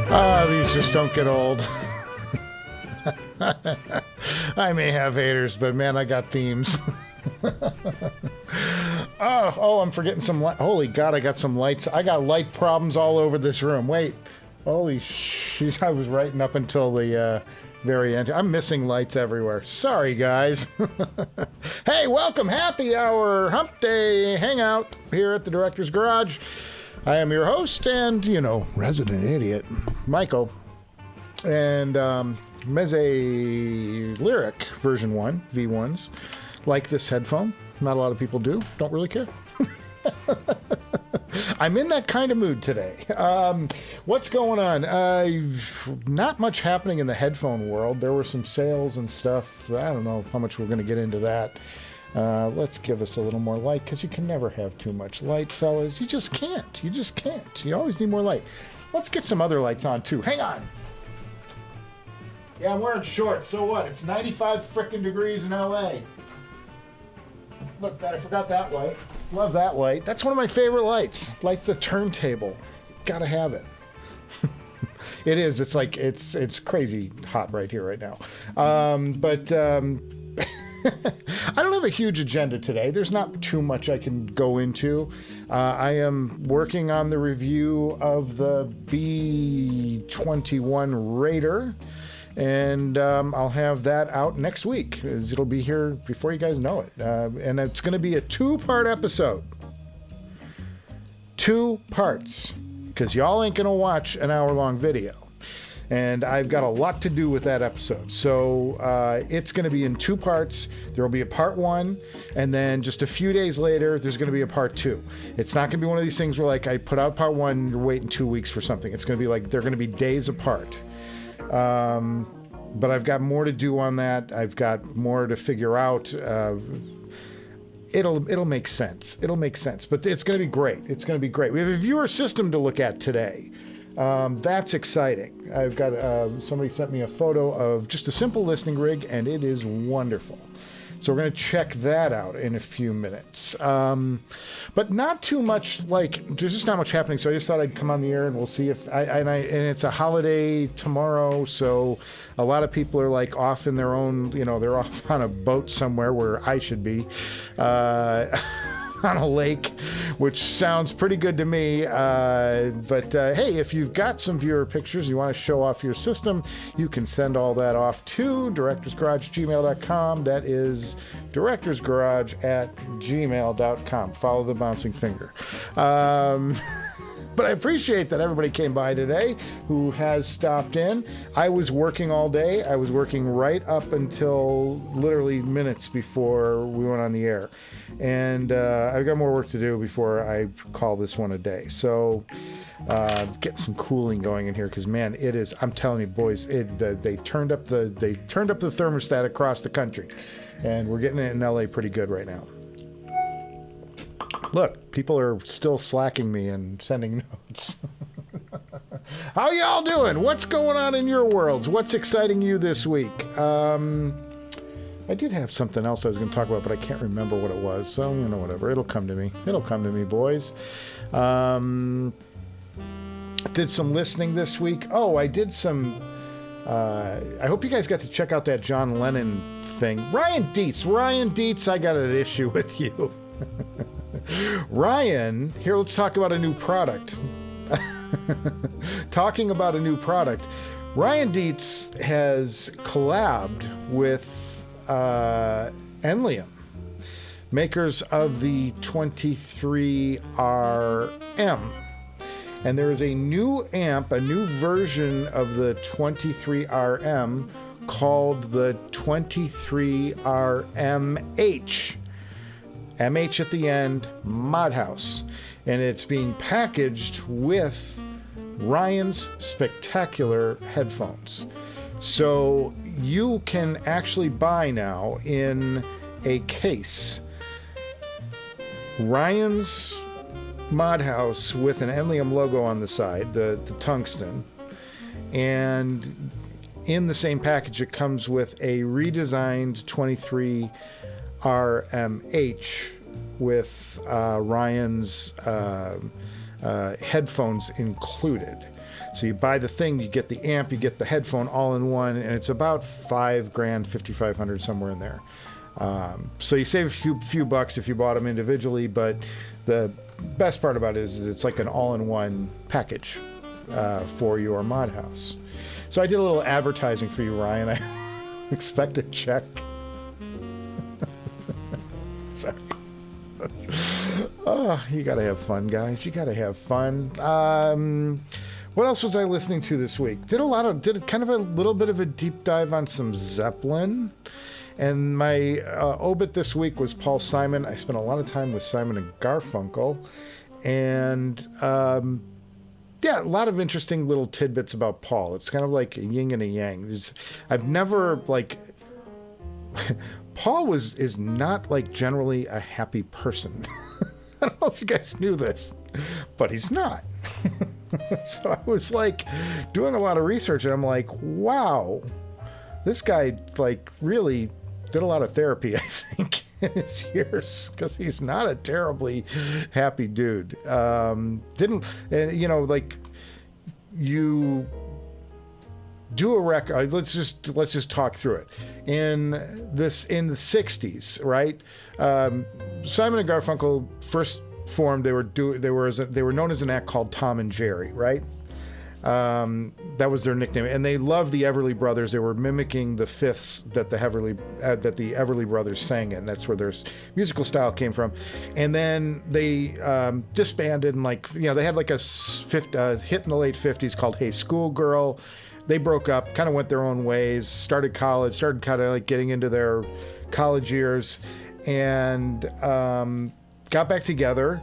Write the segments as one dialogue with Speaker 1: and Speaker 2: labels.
Speaker 1: These just don't get old. I may have haters, but man, I got themes. Oh, I'm forgetting some light. Holy God, I got some lights. I got light problems all over this room. Wait. Holy shit, I was writing up until the very end. I'm missing lights everywhere. Sorry, guys. Hey, welcome. Happy hour. Humpday Hangout here at the Director's Garage. I am your host and, resident idiot, Michael. And Meze Lyric version 1, V1s, like this headphone. Not a lot of people do. Don't really care. I'm in that kind of mood today. What's going on? Not much happening in the headphone world. There were some sales and stuff. I don't know how much we're going to get into that. Let's give us a little more light, because you can never have too much light, fellas. You just can't. You just can't. You always need more light. Let's get some other lights on, too. Hang on. Yeah, I'm wearing shorts. So what? It's 95 frickin' degrees in LA. Look, I forgot that light. Love that light. That's one of my favorite lights. Lights the turntable. Gotta have it. It is. It's like, it's crazy hot right here, right now. I don't have a huge agenda today. There's not too much I can go into. I am working on the review of the B21 Raider. And I'll have that out next week. It'll be here before you guys know it. And it's going to be a 2-part episode. 2 parts. Because y'all ain't going to watch an hour-long video. And I've got a lot to do with that episode. So it's going to be in 2 parts. There will be a part 1. And then just a few days later, there's going to be a part 2. It's not going to be one of these things where, like, I put out part 1, you're waiting 2 weeks for something. It's going to be like, they're going to be days apart. But I've got more to do on that. I've got more to figure out. It'll make sense. It'll make sense. But it's going to be great. It's going to be great. We have a viewer system to look at today. That's exciting. I've got somebody sent me a photo of just a simple listening rig, and it is wonderful. So we're going to check that out in a few minutes. But not too much, there's just not much happening. So I just thought I'd come on the air and we'll see if and it's a holiday tomorrow. So a lot of people are off in their own, they're off on a boat somewhere where I should be. On a lake, which sounds pretty good to me. But hey, if you've got some viewer pictures, you want to show off your system, you can send all that off to directorsgarage@gmail.com. That is directorsgarage@gmail.com. Follow the bouncing finger. But I appreciate that everybody came by today who has stopped in. I was working all day. I was working right up until literally minutes before we went on the air. And I've got more work to do before I call this one a day. So get some cooling going in here, because man, it is, I'm telling you boys, they turned up the thermostat across the country, and we're getting it in LA pretty good right now. Look, people are still slacking me and sending notes. How y'all doing? What's going on in your worlds? What's exciting you this week? I did have something else I was going to talk about, but I can't remember what it was. So, whatever. It'll come to me. It'll come to me, boys. Did some listening this week. Oh, I did some... I hope you guys got to check out that John Lennon thing. Ryan Dietz, I got an issue with you. Ryan, here, let's talk about a new product. Talking about a new product, Ryan Dietz has collabed with Enlium, makers of the 23RM. And there is a new amp, a new version of the 23RM called the 23RMH. MH at the end, Modhouse. And it's being packaged with Ryan's spectacular headphones. So you can actually buy now in a case Ryan's Modhouse with an Enlium logo on the side, the tungsten, and in the same package it comes with a redesigned 23RMH with Ryan's headphones included. So you buy the thing, you get the amp, you get the headphone all in one, and it's about $5,000, $5,500, somewhere in there. So you save a few bucks if you bought them individually, but the best part about it is it's like an all-in-one package for your mod house. So I did a little advertising for you, Ryan. I expect a check. Sorry. Oh, you gotta have fun, guys. You gotta have fun. What else was I listening to this week? Did kind of a little bit of a deep dive on some Zeppelin. And my obit this week was Paul Simon. I spent a lot of time with Simon and Garfunkel. And yeah, a lot of interesting little tidbits about Paul. It's kind of like a yin and a yang. I've never, like... Paul is not, like, generally a happy person. I don't know if you guys knew this, but he's not. So I was, like, doing a lot of research, and I'm like, wow, this guy, like, really did a lot of therapy, I think, in his years, because he's not a terribly happy dude. You know, like, you do a record. Let's just talk through it. In the 60s, right? Simon and Garfunkel first formed. They were known as an act called Tom and Jerry, right? That was their nickname, and they loved the Everly Brothers. They were mimicking the fifths that the Everly Brothers sang in. That's where their musical style came from. And then they disbanded, and, like, you know, they had like a hit in the late 50s called "Hey Schoolgirl." They broke up, kind of went their own ways, started college, started kind of like getting into their college years, and got back together.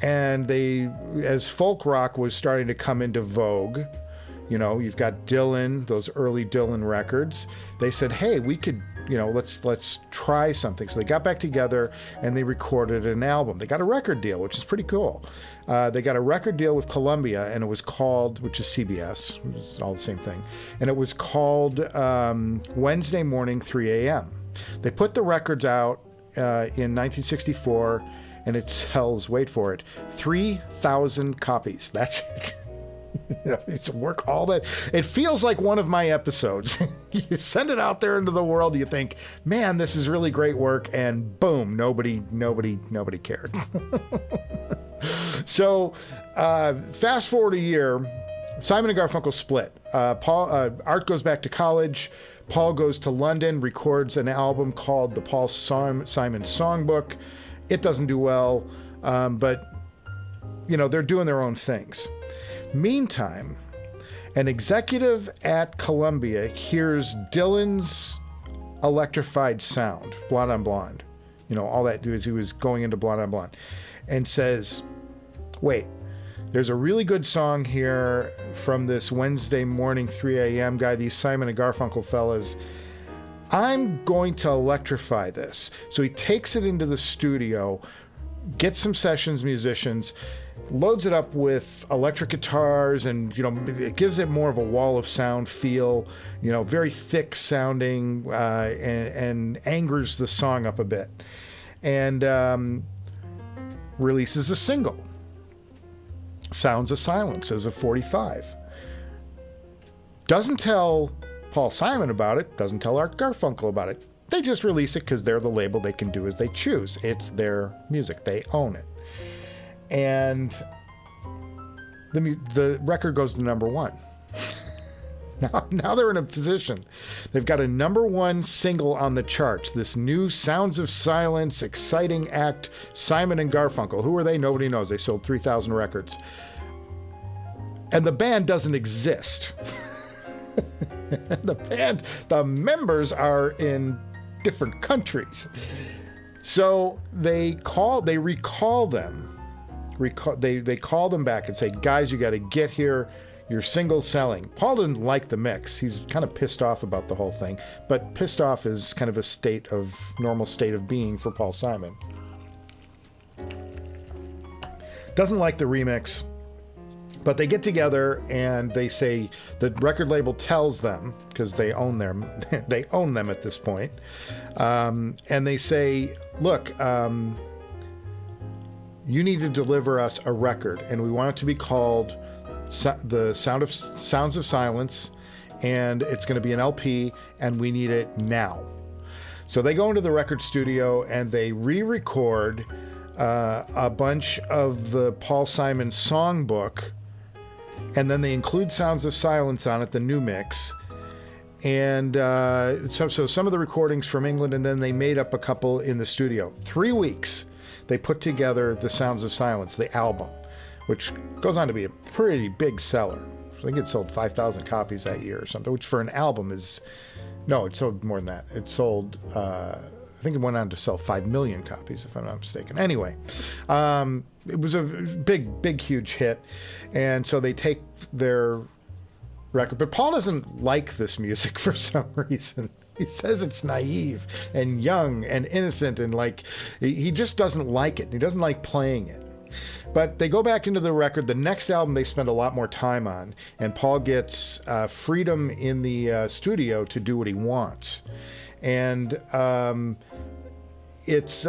Speaker 1: And they, as folk rock was starting to come into vogue, you know, you've got Dylan, those early Dylan records. They said, hey, we could, you know, let's try something. So they got back together and they recorded an album. They got a record deal, which is pretty cool. They got a record deal with Columbia, and it was called, which is CBS, it's all the same thing, and it was called Wednesday Morning 3 a.m. They put the records out in 1964, and it sells, wait for it, 3,000 copies. That's it. It's work all that. It feels like one of my episodes. You send it out there into the world, you think, man, this is really great work, and boom, nobody cared. So, fast forward a year, Simon and Garfunkel split. Art goes back to college. Paul goes to London, records an album called the Paul Simon Songbook. It doesn't do well, but, you know, they're doing their own things. Meantime, an executive at Columbia hears Dylan's electrified sound, Blonde on Blonde. You know, all that dude is he was going into Blonde on Blonde, and says, wait, there's a really good song here from this Wednesday morning 3 a.m. guy, these Simon and Garfunkel fellas. I'm going to electrify this. So he takes it into the studio, gets some sessions musicians, loads it up with electric guitars, and, you know, it gives it more of a wall of sound feel, you know, very thick sounding, and angers the song up a bit, and releases a single, Sounds of Silence, as a 45. Doesn't tell Paul Simon about it, doesn't tell Art Garfunkel about it. They just release it because they're the label. They can do as they choose. It's their music. They own it. And the record goes to number one. Now they're in a position. They've got a number one single on the charts. This new Sounds of Silence, exciting act, Simon and Garfunkel. Who are they? Nobody knows. They sold 3,000 records. And the band doesn't exist. The members are in different countries. So they call them back and say, guys, you got to get here. Your single's selling. Paul didn't like the mix. He's kind of pissed off about the whole thing, but pissed off is kind of a normal state of being for Paul Simon. Doesn't like the remix, but they get together and they say, the record label tells them, because they own them at this point, and they say, look, you need to deliver us a record, and we want it to be called the Sounds of Silence, and it's going to be an LP, and we need it now. So they go into the record studio and they re-record a bunch of the Paul Simon songbook, and then they include Sounds of Silence on it, the new mix. And so some of the recordings from England, and then they made up a couple in the studio. 3 weeks, they put together the Sounds of Silence, the album, which goes on to be a pretty big seller. I think it sold 5,000 copies that year or something, which for an album is... No, it sold more than that. It sold... I think it went on to sell 5 million copies, if I'm not mistaken. Anyway, it was a big, huge hit. And so they take their record. But Paul doesn't like this music for some reason. He says it's naive and young and innocent, and like, he just doesn't like it. He doesn't like playing it. But they go back into the record. The next album they spend a lot more time on, and Paul gets freedom in the studio to do what he wants. And so he gets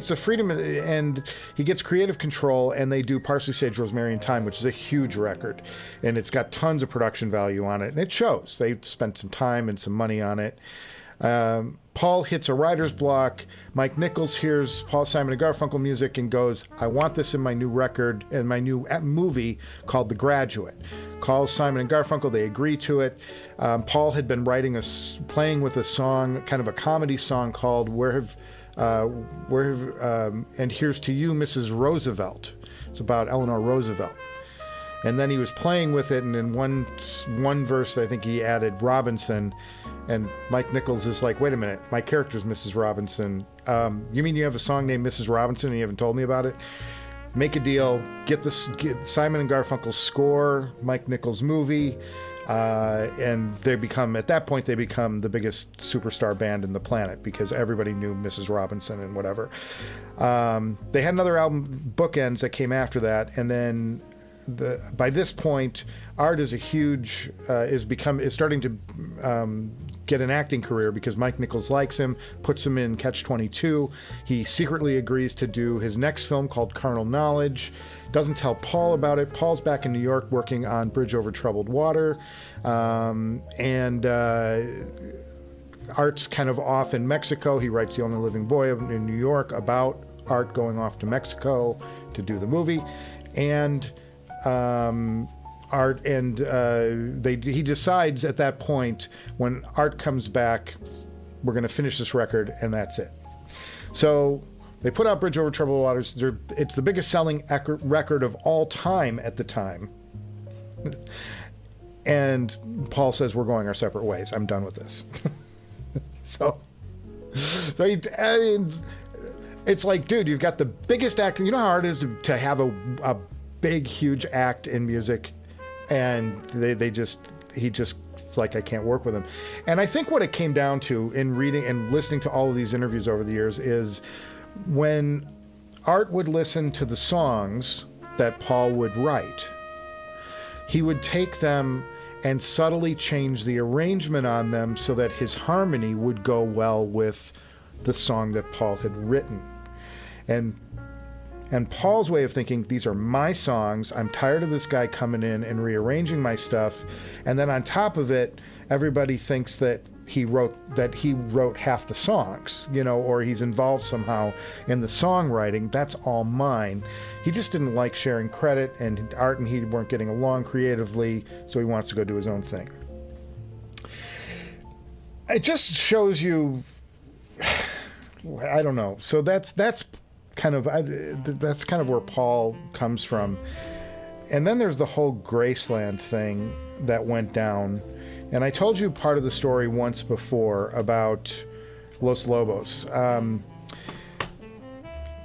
Speaker 1: the freedom, and he gets creative control, and they do Parsley, Sage, Rosemary, and Thyme, which is a huge record, and it's got tons of production value on it, and it shows. They spent some time and some money on it. Paul hits a writer's block. Mike Nichols hears Paul Simon and Garfunkel music and goes, I want this in my new record, in my new movie called The Graduate. Calls Simon and Garfunkel, they agree to it. Paul had been playing with a song, kind of a comedy song called and Here's to You, Mrs. Roosevelt. It's about Eleanor Roosevelt. And then he was playing with it, and in one verse, I think he added Robinson. And Mike Nichols is like, wait a minute, my character's Mrs. Robinson. You mean you have a song named Mrs. Robinson and you haven't told me about it? Make a deal, get Simon and Garfunkel score Mike Nichols' movie, and at that point they become the biggest superstar band in the planet because everybody knew Mrs. Robinson and whatever. They had another album, Bookends, that came after that, and then by this point, Art is starting to get an acting career because Mike Nichols likes him, puts him in Catch-22. He secretly agrees to do his next film called Carnal Knowledge. Doesn't tell Paul about it. Paul's back in New York working on Bridge Over Troubled Water, and Art's kind of off in Mexico. He writes The Only Living Boy in New York about Art going off to Mexico to do the movie, and Art and he decides at that point, when Art comes back, we're going to finish this record, and that's it. So they put out Bridge Over Troubled Waters. It's the biggest selling record of all time at the time. And Paul says, we're going our separate ways. I'm done with this. It's like, dude, you've got the biggest act. You know how hard it is to have a big, huge act in music, and it's like, I can't work with him. And I think what it came down to in reading and listening to all of these interviews over the years is when Art would listen to the songs that Paul would write, he would take them and subtly change the arrangement on them so that his harmony would go well with the song that Paul had written. And Paul's way of thinking, these are my songs. I'm tired of this guy coming in and rearranging my stuff. And then on top of it, everybody thinks that he wrote half the songs, or he's involved somehow in the songwriting. That's all mine. He just didn't like sharing credit, and Art and he weren't getting along creatively, so he wants to go do his own thing. It just shows you, I don't know. So that's kind of where Paul comes from. And then there's the whole Graceland thing that went down. And I told you part of the story once before about Los Lobos.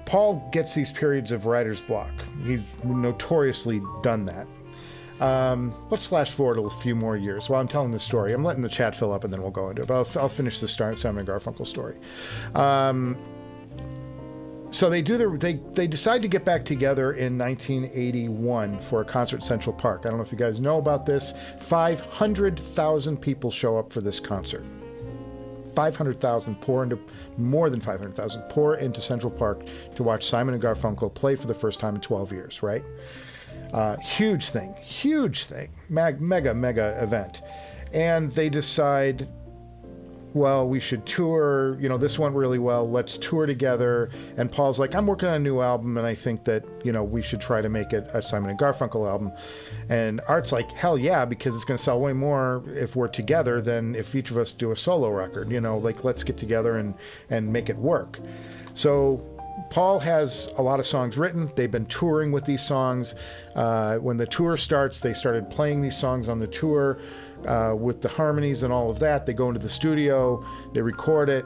Speaker 1: Paul gets these periods of writer's block. He's notoriously done that. Let's flash forward a few more years while I'm telling this story. I'm letting the chat fill up and then we'll go into it. But I'll finish the Simon and Garfunkel story. So they decide to get back together in 1981 for a concert at Central Park. I don't know if you guys know about this. 500,000 people show up for this concert. 500,000 more than 500,000 pour into Central Park to watch Simon and Garfunkel play for the first time in 12 years, right? Huge thing, mega event. And they decide, well, we should tour, you know, this went really well, let's tour together. And Paul's like, I'm working on a new album, and I think that, you know, we should try to make it a Simon and Garfunkel album. And Art's like, hell yeah, because it's going to sell way more if we're together than if each of us do a solo record, you know, like, let's get together and make it work. So Paul has a lot of songs written. They've been touring with these songs. When the tour starts, they started playing these songs on the tour. With the harmonies and all of that. They go into the studio, they record it.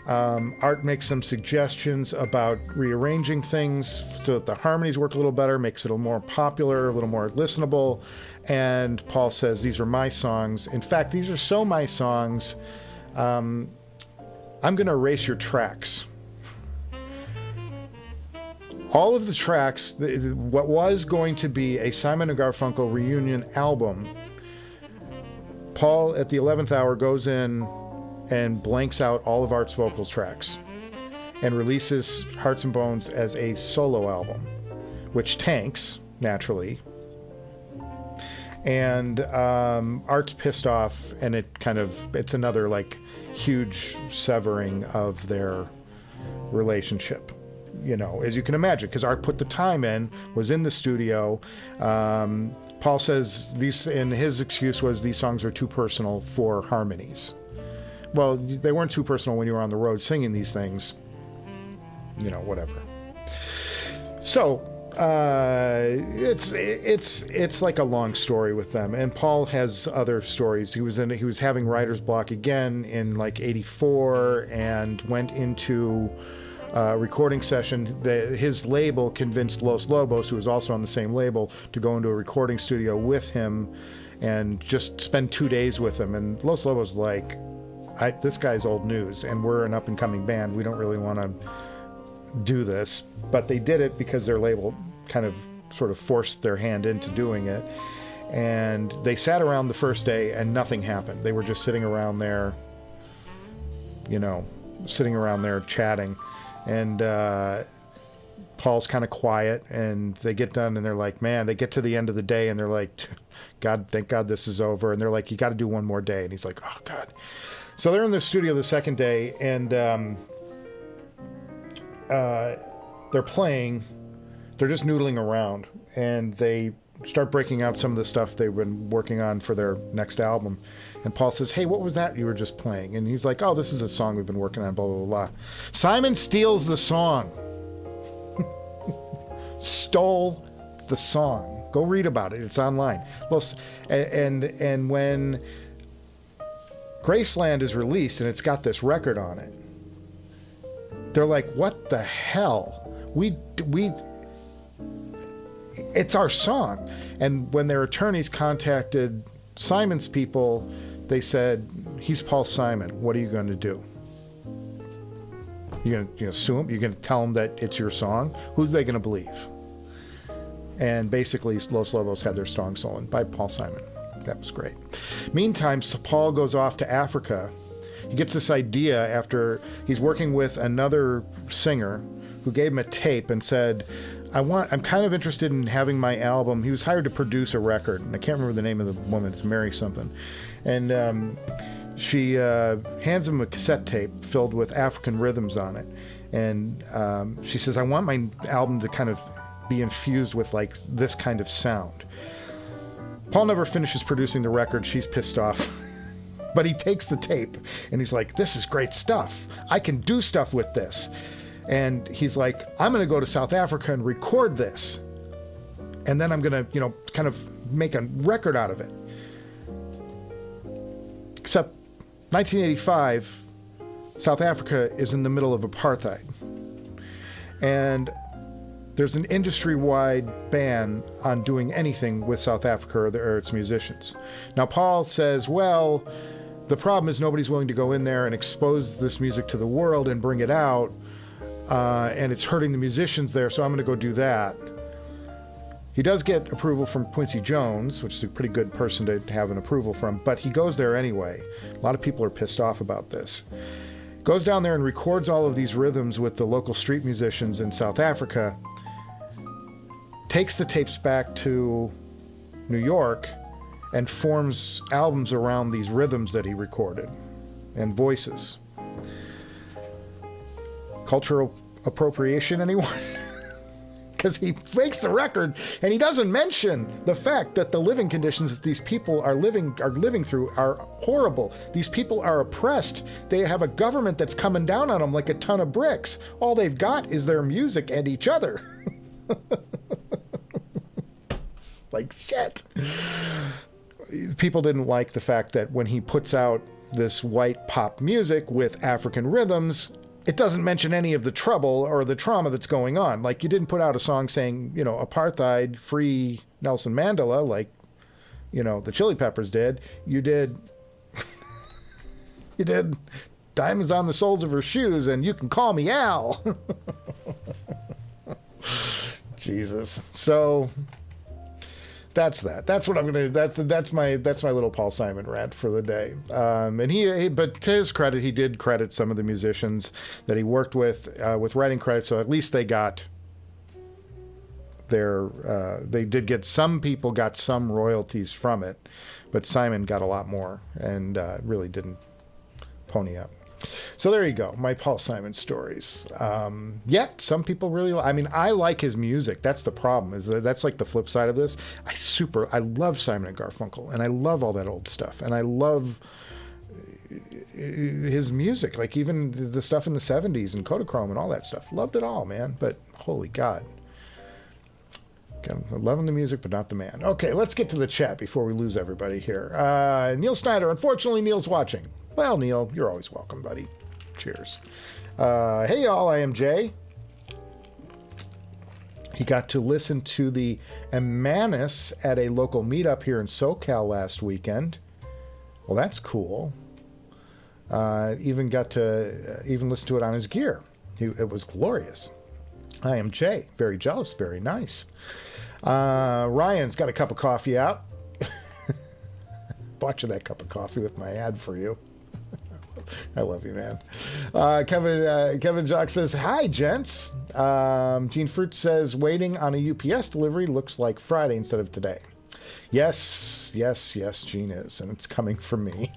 Speaker 1: Art makes some suggestions about rearranging things so that the harmonies work a little better, makes it a little more popular, a little more listenable. And Paul says, these are my songs. In fact, these are so my songs, I'm going to erase your tracks. All of the tracks, what was going to be a Simon & Garfunkel reunion album, Paul, at the 11th hour, goes in and blanks out all of Art's vocals tracks and releases Hearts and Bones as a solo album, which tanks, naturally. And Art's pissed off, and it's another, like, huge severing of their relationship. You know, as you can imagine, because Art put the time in, was in the studio. Paul says and his excuse was these songs are too personal for harmonies. Well, they weren't too personal when you were on the road singing these things. You know, whatever. So, it's like a long story with them. And Paul has other stories. He was having writer's block again in like 84 and went into recording session. His label convinced Los Lobos, who was also on the same label, to go into a recording studio with him and just spend 2 days with him. And Los Lobos was like, this guy's old news, and we're an up-and-coming band. We don't really want to do this. But they did it because their label kind of sort of forced their hand into doing it. And they sat around the first day, and nothing happened. They were just sitting around there, you know, chatting. And Paul's kind of quiet, and they get done, and they're like, man, they get to the end of the day, and they're like, God, thank God this is over. And they're like, you got to do one more day. And he's like, oh, God. So they're in the studio the second day, and they're playing. They're just noodling around, and they start breaking out some of the stuff they've been working on for their next album. And Paul says, hey, what was that you were just playing? And he's like, oh, this is a song we've been working on, blah, blah, blah. Simon steals the song. Stole the song. Go read about it. It's online. Well, and when Graceland is released and it's got this record on it, they're like, what the hell? It's our song. And when their attorneys contacted Simon's people, they said, he's Paul Simon. What are you going to do? You're going to sue him? You're going to tell him that it's your song? Who's they going to believe? And basically, Los Lobos had their song stolen by Paul Simon. That was great. Meantime, so Paul goes off to Africa. He gets this idea after he's working with another singer who gave him a tape and said, I'm kind of interested in having my album. He was hired to produce a record, and I can't remember the name of the woman. It's Mary something. And she hands him a cassette tape filled with African rhythms on it. And she says, I want my album to kind of be infused with like this kind of sound. Paul never finishes producing the record. She's pissed off. But he takes the tape, and he's like, this is great stuff. I can do stuff with this. And he's like, I'm going to go to South Africa and record this. And then I'm going to, kind of make a record out of it. Except 1985, South Africa is in the middle of apartheid. And there's an industry-wide ban on doing anything with South Africa or its musicians. Now, Paul says, well, the problem is nobody's willing to go in there and expose this music to the world and bring it out. And it's hurting the musicians there, so I'm going to go do that. He does get approval from Quincy Jones, which is a pretty good person to have an approval from, but he goes there anyway. A lot of people are pissed off about this. Goes down there and records all of these rhythms with the local street musicians in South Africa, takes the tapes back to New York, and forms albums around these rhythms that he recorded and voices. Cultural appropriation, anyone? Because he fakes the record and he doesn't mention the fact that the living conditions that these people are living through are horrible. These people are oppressed. They have a government that's coming down on them like a ton of bricks. All they've got is their music and each other. Like shit. People didn't like the fact that when he puts out this white pop music with African rhythms, it doesn't mention any of the trouble or the trauma that's going on. Like, you didn't put out a song saying, you know, apartheid, free Nelson Mandela, like, you know, the Chili Peppers did. You did Diamonds on the Soles of Her Shoes and You Can Call Me Al. Jesus. So that's that. That's what I'm gonna. That's my little Paul Simon rant for the day. And he, but to his credit, he did credit some of the musicians that he worked with writing credits. So at least they got their. They did get, some people got some royalties from it, but Simon got a lot more and really didn't pony up. So there you go, my Paul Simon stories. Yeah, some people really, I mean, I like his music. That's the problem, is that's like the flip side of this. I love Simon and Garfunkel, and I love all that old stuff, and I love his music, like even the stuff in the 70s and Kodachrome and all that stuff. Loved it all, man, but holy God. I'm loving the music, but not the man. Okay, let's get to the chat before we lose everybody here. Neil Snyder, unfortunately, Neil's watching. Well, Neil, you're always welcome, buddy. Cheers. Hey, y'all, I am Jay. He got to listen to the Emmanuel at a local meetup here in SoCal last weekend. Well, that's cool. Even got to listen to it on his gear. It was glorious. I am Jay. Very jealous. Very nice. Ryan's got a cup of coffee out. Bought you that cup of coffee with my ad for you. I love you, man. Kevin Jock says, hi, gents. Gene Fruit says, waiting on a UPS delivery. Looks like Friday instead of today. Yes, Gene is, and it's coming from me.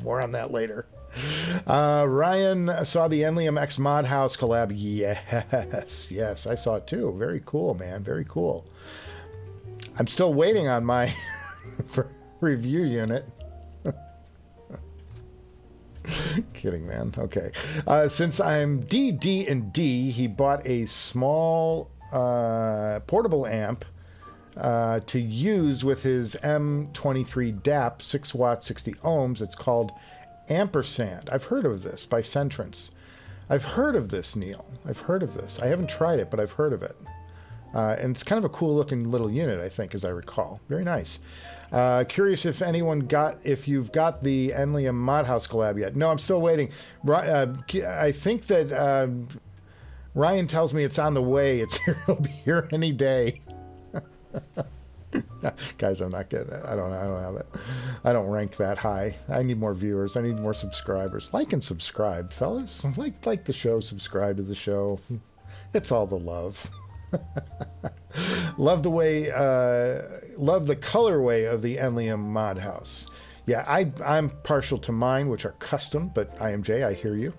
Speaker 1: More on that later. Ryan saw the Enlium X Mod House collab. Yes, I saw it too. Very cool, man. Very cool. I'm still waiting on my review unit. Kidding, man. Okay. Since I'm D&D, he bought a small portable amp to use with his M23 DAP, 6 watts, 60 ohms. It's called Ampersand. I've heard of this by Centrance. I've heard of this, Neil. I've heard of this. I haven't tried it, but I've heard of it. And it's kind of a cool looking little unit, I think, as I recall. Very nice. Curious if you've got the Enlium Mod House collab yet. No, I'm still waiting. I think that Ryan tells me it's on the way. It'll be here any day. Guys, I'm not getting it. I don't have it. I don't rank that high. I need more viewers. I need more subscribers. Like and subscribe, fellas. Like the show. Subscribe to the show. It's all the love. Love the colorway of the Enlium Mod House. Yeah, I'm partial to mine, which are custom, but IMJ, I hear you.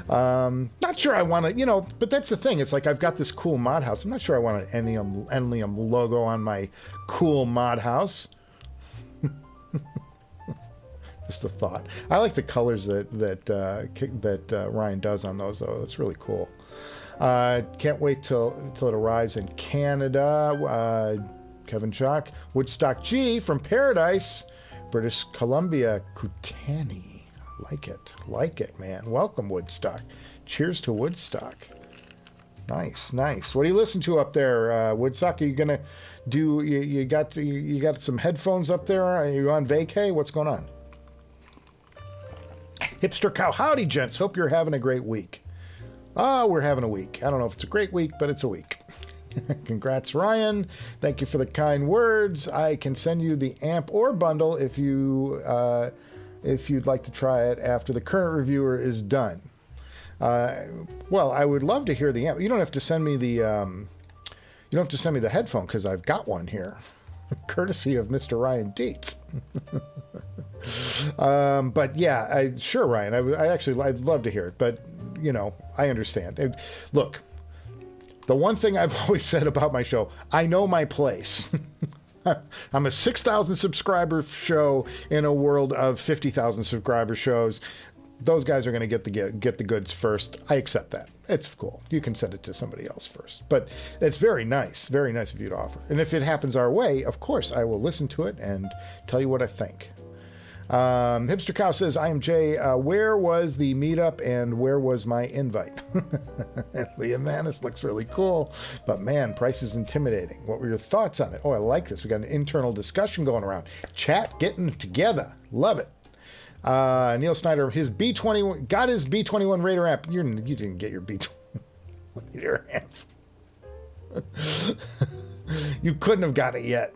Speaker 1: Not sure I want to, but that's the thing. It's like I've got this cool mod house. I'm not sure I want an Enlium logo on my cool mod house. Just a thought. I like the colors that Ryan does on those, though. That's really cool. Can't wait till it arrives in Canada. Kevin Jock, Woodstock G from Paradise, British Columbia, Kootenai. Like it, man. Welcome, Woodstock. Cheers to Woodstock. Nice. What do you listen to up there, Woodstock? Are you gonna do? You got some headphones up there? Are you on vacay? What's going on? Hipster Cow, howdy, gents. Hope you're having a great week. We're having a week. I don't know if it's a great week, but it's a week. Congrats, Ryan. Thank you for the kind words. I can send you the amp or bundle if you'd like to try it after the current reviewer is done. Well, I would love to hear the amp. You don't have to send me the headphone because I've got one here, courtesy of Mr. Ryan Dietz. But yeah, sure, Ryan. I'd love to hear it, but you know, I understand. Look, the one thing I've always said about my show, I know my place. I'm a 6,000 subscriber show in a world of 50,000 subscriber shows. Those guys are going to get the goods first. I accept that. It's cool. You can send it to somebody else first. But it's very nice of you to offer. And if it happens our way, of course, I will listen to it and tell you what I think. Hipster Cow says, I am Jay. Where was the meetup and where was my invite? Liam Manis looks really cool, but man, price is intimidating. What were your thoughts on it? Oh, I like this. We got an internal discussion going around. Chat getting together. Love it. Neil Snyder, his B21, got his B21 Raider amp. You didn't get your B21 Raider amp. You couldn't have got it yet.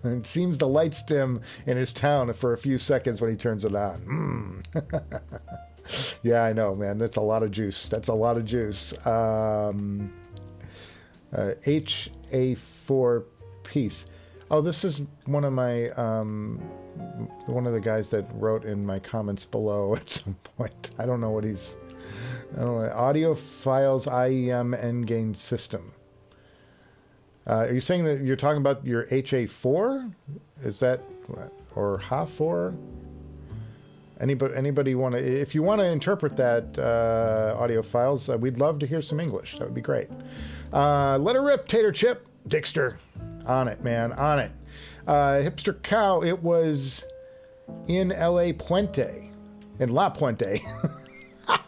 Speaker 1: It seems the lights dim in his town for a few seconds when he turns it on. Yeah, I know, man. That's a lot of juice. That's a lot of juice. HA4 piece. Oh, this is one of my one of the guys that wrote in my comments below at some point. I don't know what he's. I don't know. Audio files IEM end gain system. Are you saying that you're talking about your HA4? Is that, or HA4? Anybody want to, if you want to interpret that audio files, we'd love to hear some English. That would be great. Let her rip, Tater Chip. Dixter. On it, man. On it. Hipster Cow, it was in LA Puente. In La Puente.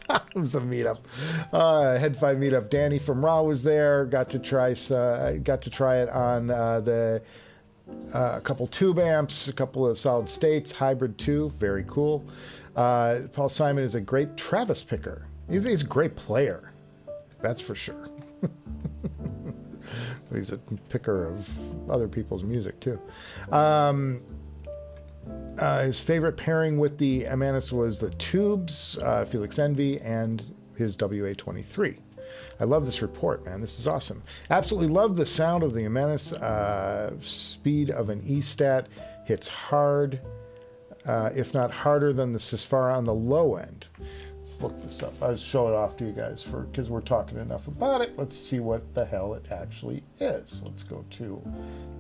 Speaker 1: It was a meetup, Head 5 meetup. Danny from Raw was there. Got to try it on a couple tube amps, a couple of solid states, hybrid 2, very cool. Paul Simon is a great Travis picker. He's a great player, that's for sure. He's a picker of other people's music too. His favorite pairing with the Imanis was the tubes, Felix Envy, and his WA-23. I love this report, man. This is awesome. Absolutely love the sound of the Imanis. Speed of an E-stat hits hard, if not harder than the Sisfara on the low end. Let's look this up. I'll show it off to you guys because we're talking enough about it. Let's see what the hell it actually is. Let's go to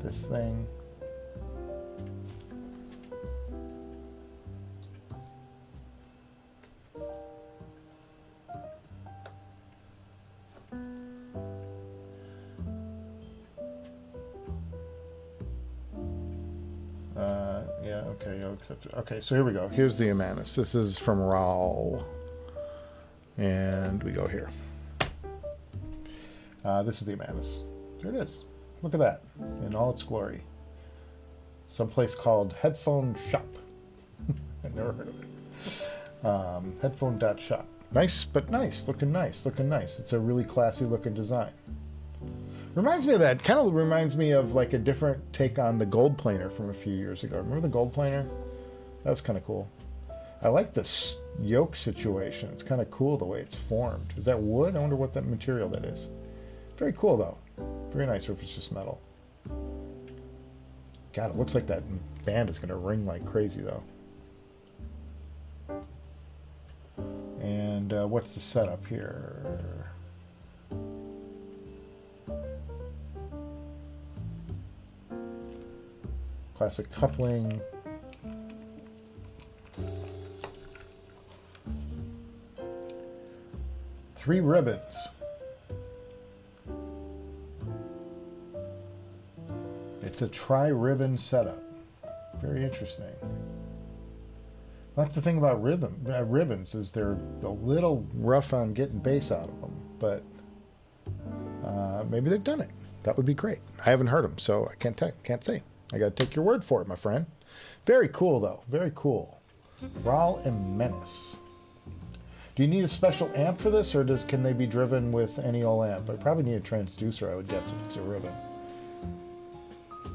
Speaker 1: this thing. Yeah, okay, I'll accept it. Okay, so here we go. Here's the Imanis. This is from Raul. And we go here. This is the Imanis. There it is. Look at that. In all its glory. Someplace called Headphone Shop. I've never heard of it. Headphone.shop. Nice, but nice. Looking nice. Looking nice. It's a really classy looking design. Reminds me of that. Kind of reminds me of like a different take on the gold planer from a few years ago. Remember the gold planer? That was kind of cool. I like this yoke situation. It's kind of cool the way it's formed. Is that wood? I wonder what that material that is. Very cool though. Very nice, or if it's just metal. God, it looks like that band is going to ring like crazy though. And what's the setup here? Classic coupling. Three ribbons. It's a tri-ribbon setup. Very interesting. That's the thing about ribbons is they're a little rough on getting bass out of them, but maybe they've done it. That would be great. I haven't heard them, so I can't say. I got to take your word for it, my friend. Very cool, though. Very cool. Raul and Menace. Do you need a special amp for this, or can they be driven with any old amp? I probably need a transducer, I would guess, if it's a ribbon.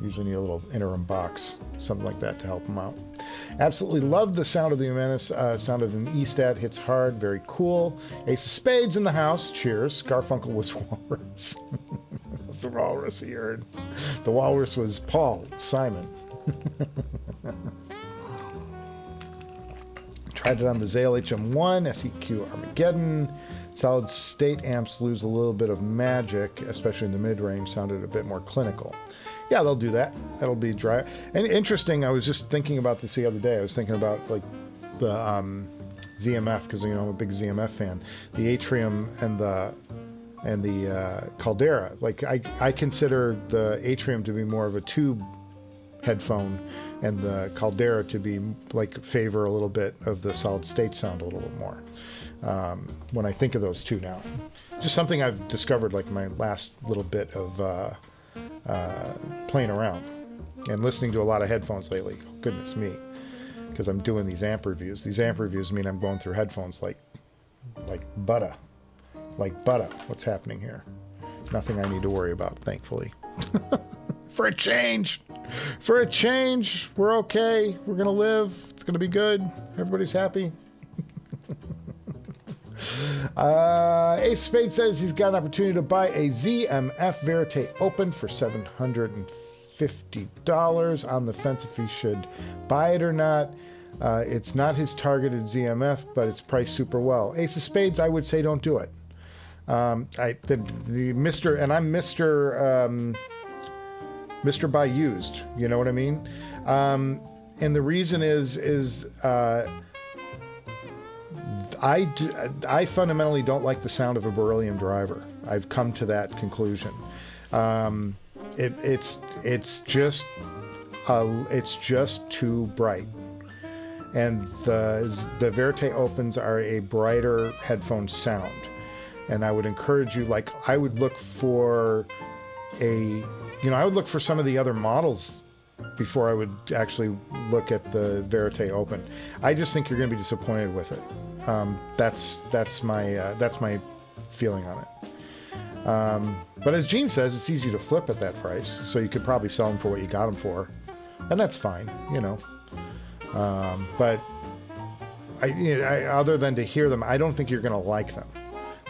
Speaker 1: Usually need a little interim box, something like that to help them out. Absolutely love the sound of the Humanus. Sound of an E-Stat hits hard, very cool. Ace of Spades in the house, cheers. Garfunkel was Walrus. That's the Walrus he heard. The Walrus was Paul Simon. Tried it on the Zale HM1, SEQ Armageddon. Solid state amps lose a little bit of magic, especially in the mid-range, sounded a bit more clinical. Yeah, they'll do that. That'll be dry. And interesting, I was just thinking about this the other day. I was thinking about like the ZMF, because you know I'm a big ZMF fan. The Atrium and the Caldera. Like I consider the Atrium to be more of a tube headphone, and the Caldera to be like favor a little bit of the solid state sound a little bit more. When I think of those two now, just something I've discovered like my last little bit of playing around and listening to a lot of headphones lately. Goodness me, because I'm doing these amp reviews. These amp reviews mean I'm going through headphones like butter. Like butter. What's happening here? Nothing I need to worry about, thankfully. For a change. For a change. We're okay. We're going to live. It's going to be good. Everybody's happy. Ace Spade says he's got an opportunity to buy a ZMF Verite Open for $750. On the fence if he should buy it or not. It's not his targeted ZMF, but it's priced super well. Ace of Spades, I would say don't do it. Mr. and I'm Mr. Buy Used, you know what I mean? And the reason is I fundamentally don't like the sound of a beryllium driver. I've come to that conclusion. It's just too bright, and the Verite Opens are a brighter headphone sound. And I would encourage you, like I would look for some of the other models before I would actually look at the Verite Open. I just think you're going to be disappointed with it. That's my feeling on it. But as Gene says, it's easy to flip at that price, so you could probably sell them for what you got them for, and that's fine, you know. But other than to hear them, I don't think you're going to like them.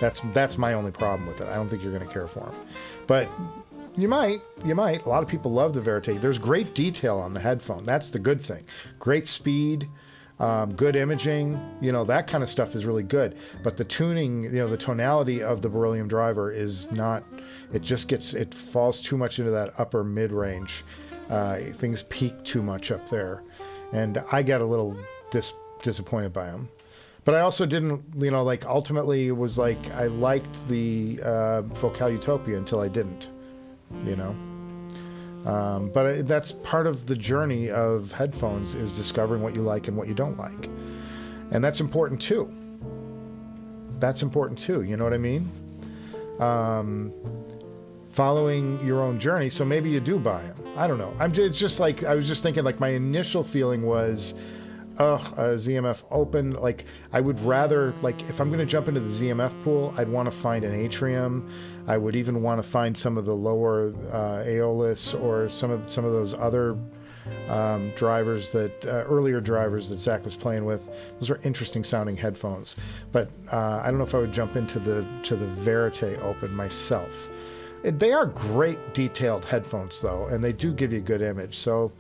Speaker 1: That's my only problem with it. I don't think you're going to care for them, but you might. A lot of people love the Verite. There's great detail on the headphone. That's the good thing. Great speed. Good imaging, you know, that kind of stuff is really good. But the tuning, you know, the tonality of the beryllium driver is not, it falls too much into that upper mid-range. Things peak too much up there. And I got a little disappointed by them. But I also didn't, you know, like ultimately it was like I liked the Focal Utopia until I didn't, you know. But that's part of the journey of headphones, is discovering what you like and what you don't like. And that's important too. You know what I mean? Following your own journey. So maybe you do buy them. I don't know. It's just like, I was just thinking, like my initial feeling was, a ZMF Open, like I would rather, like if I'm going to jump into the ZMF pool, I'd want to find an Atrium. I would even want to find some of the lower Aeolus, or some of those other drivers that earlier drivers that Zach was playing with. Those are interesting sounding headphones, but I don't know if I would jump into the Verite Open myself. They are great detailed headphones though, and they do give you a good image. So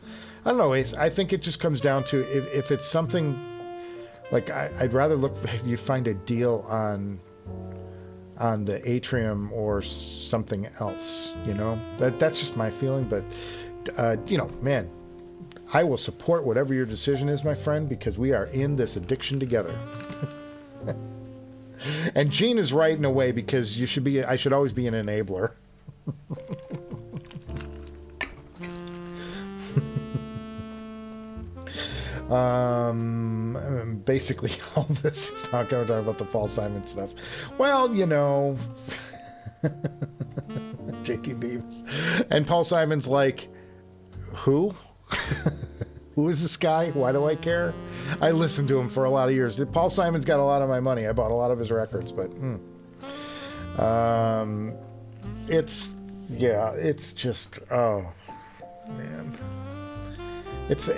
Speaker 1: I don't know, Ace. I think it just comes down to if it's something like I'd rather you find a deal on the Atrium or something else. You know, that's just my feeling. But you know, man, I will support whatever your decision is, my friend, because we are in this addiction together. And Gene is right in a way, because I should always be an enabler. Basically all this is talking about the Paul Simon stuff. Well, you know, JT Beams and Paul Simon's like, who? Who is this guy? Why do I care? I listened to him for a lot of years. Paul Simon's got a lot of my money. I bought a lot of his records, but it's just, oh man, it's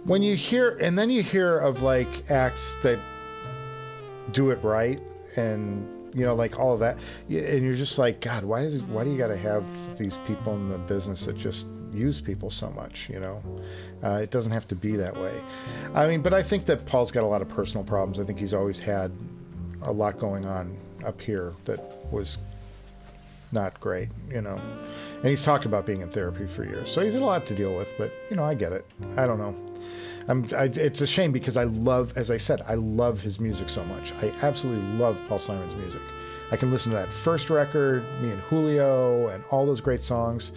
Speaker 1: when you hear, and then you hear of like acts that do it right, and you know, like all of that, and you're just like, God, why do you got to have these people in the business that just use people so much? You know, it doesn't have to be that way. I mean, but I think that Paul's got a lot of personal problems. I think he's always had a lot going on up here that was not great, you know, and he's talked about being in therapy for years, so he's had a lot to deal with. But you know, I get it. I don't know. It's a shame because I love, as I said, I love his music so much. I absolutely love Paul Simon's music. I can listen to that first record, Me and Julio, and all those great songs,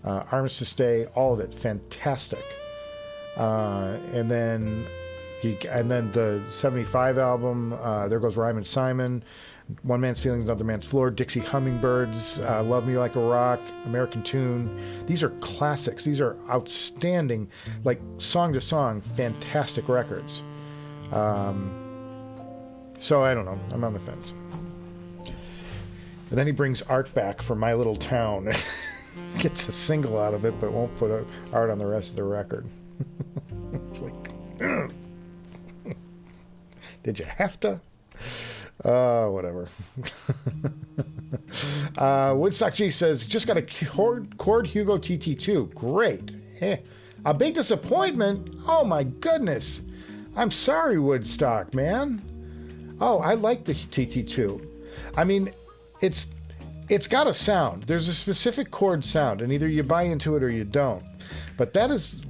Speaker 1: Armistice Day, all of it, fantastic. And then the '75 album, There Goes Ryman Simon, One Man's Feelings, Another Man's Floor, Dixie Hummingbirds, Love Me Like a Rock, American Tune. These are classics. These are outstanding, like song to song, fantastic records. So I don't know. I'm on the fence. And then he brings Art back from My Little Town. Gets a single out of it, but won't put Art on the rest of the record. It's like, did you have to? Whatever. Woodstock G says, just got a Cord Hugo TT2. Great. A big disappointment? Oh my goodness. I'm sorry, Woodstock, man. Oh, I like the TT2. I mean, it's got a sound. There's a specific chord sound, and either you buy into it or you don't. But that is,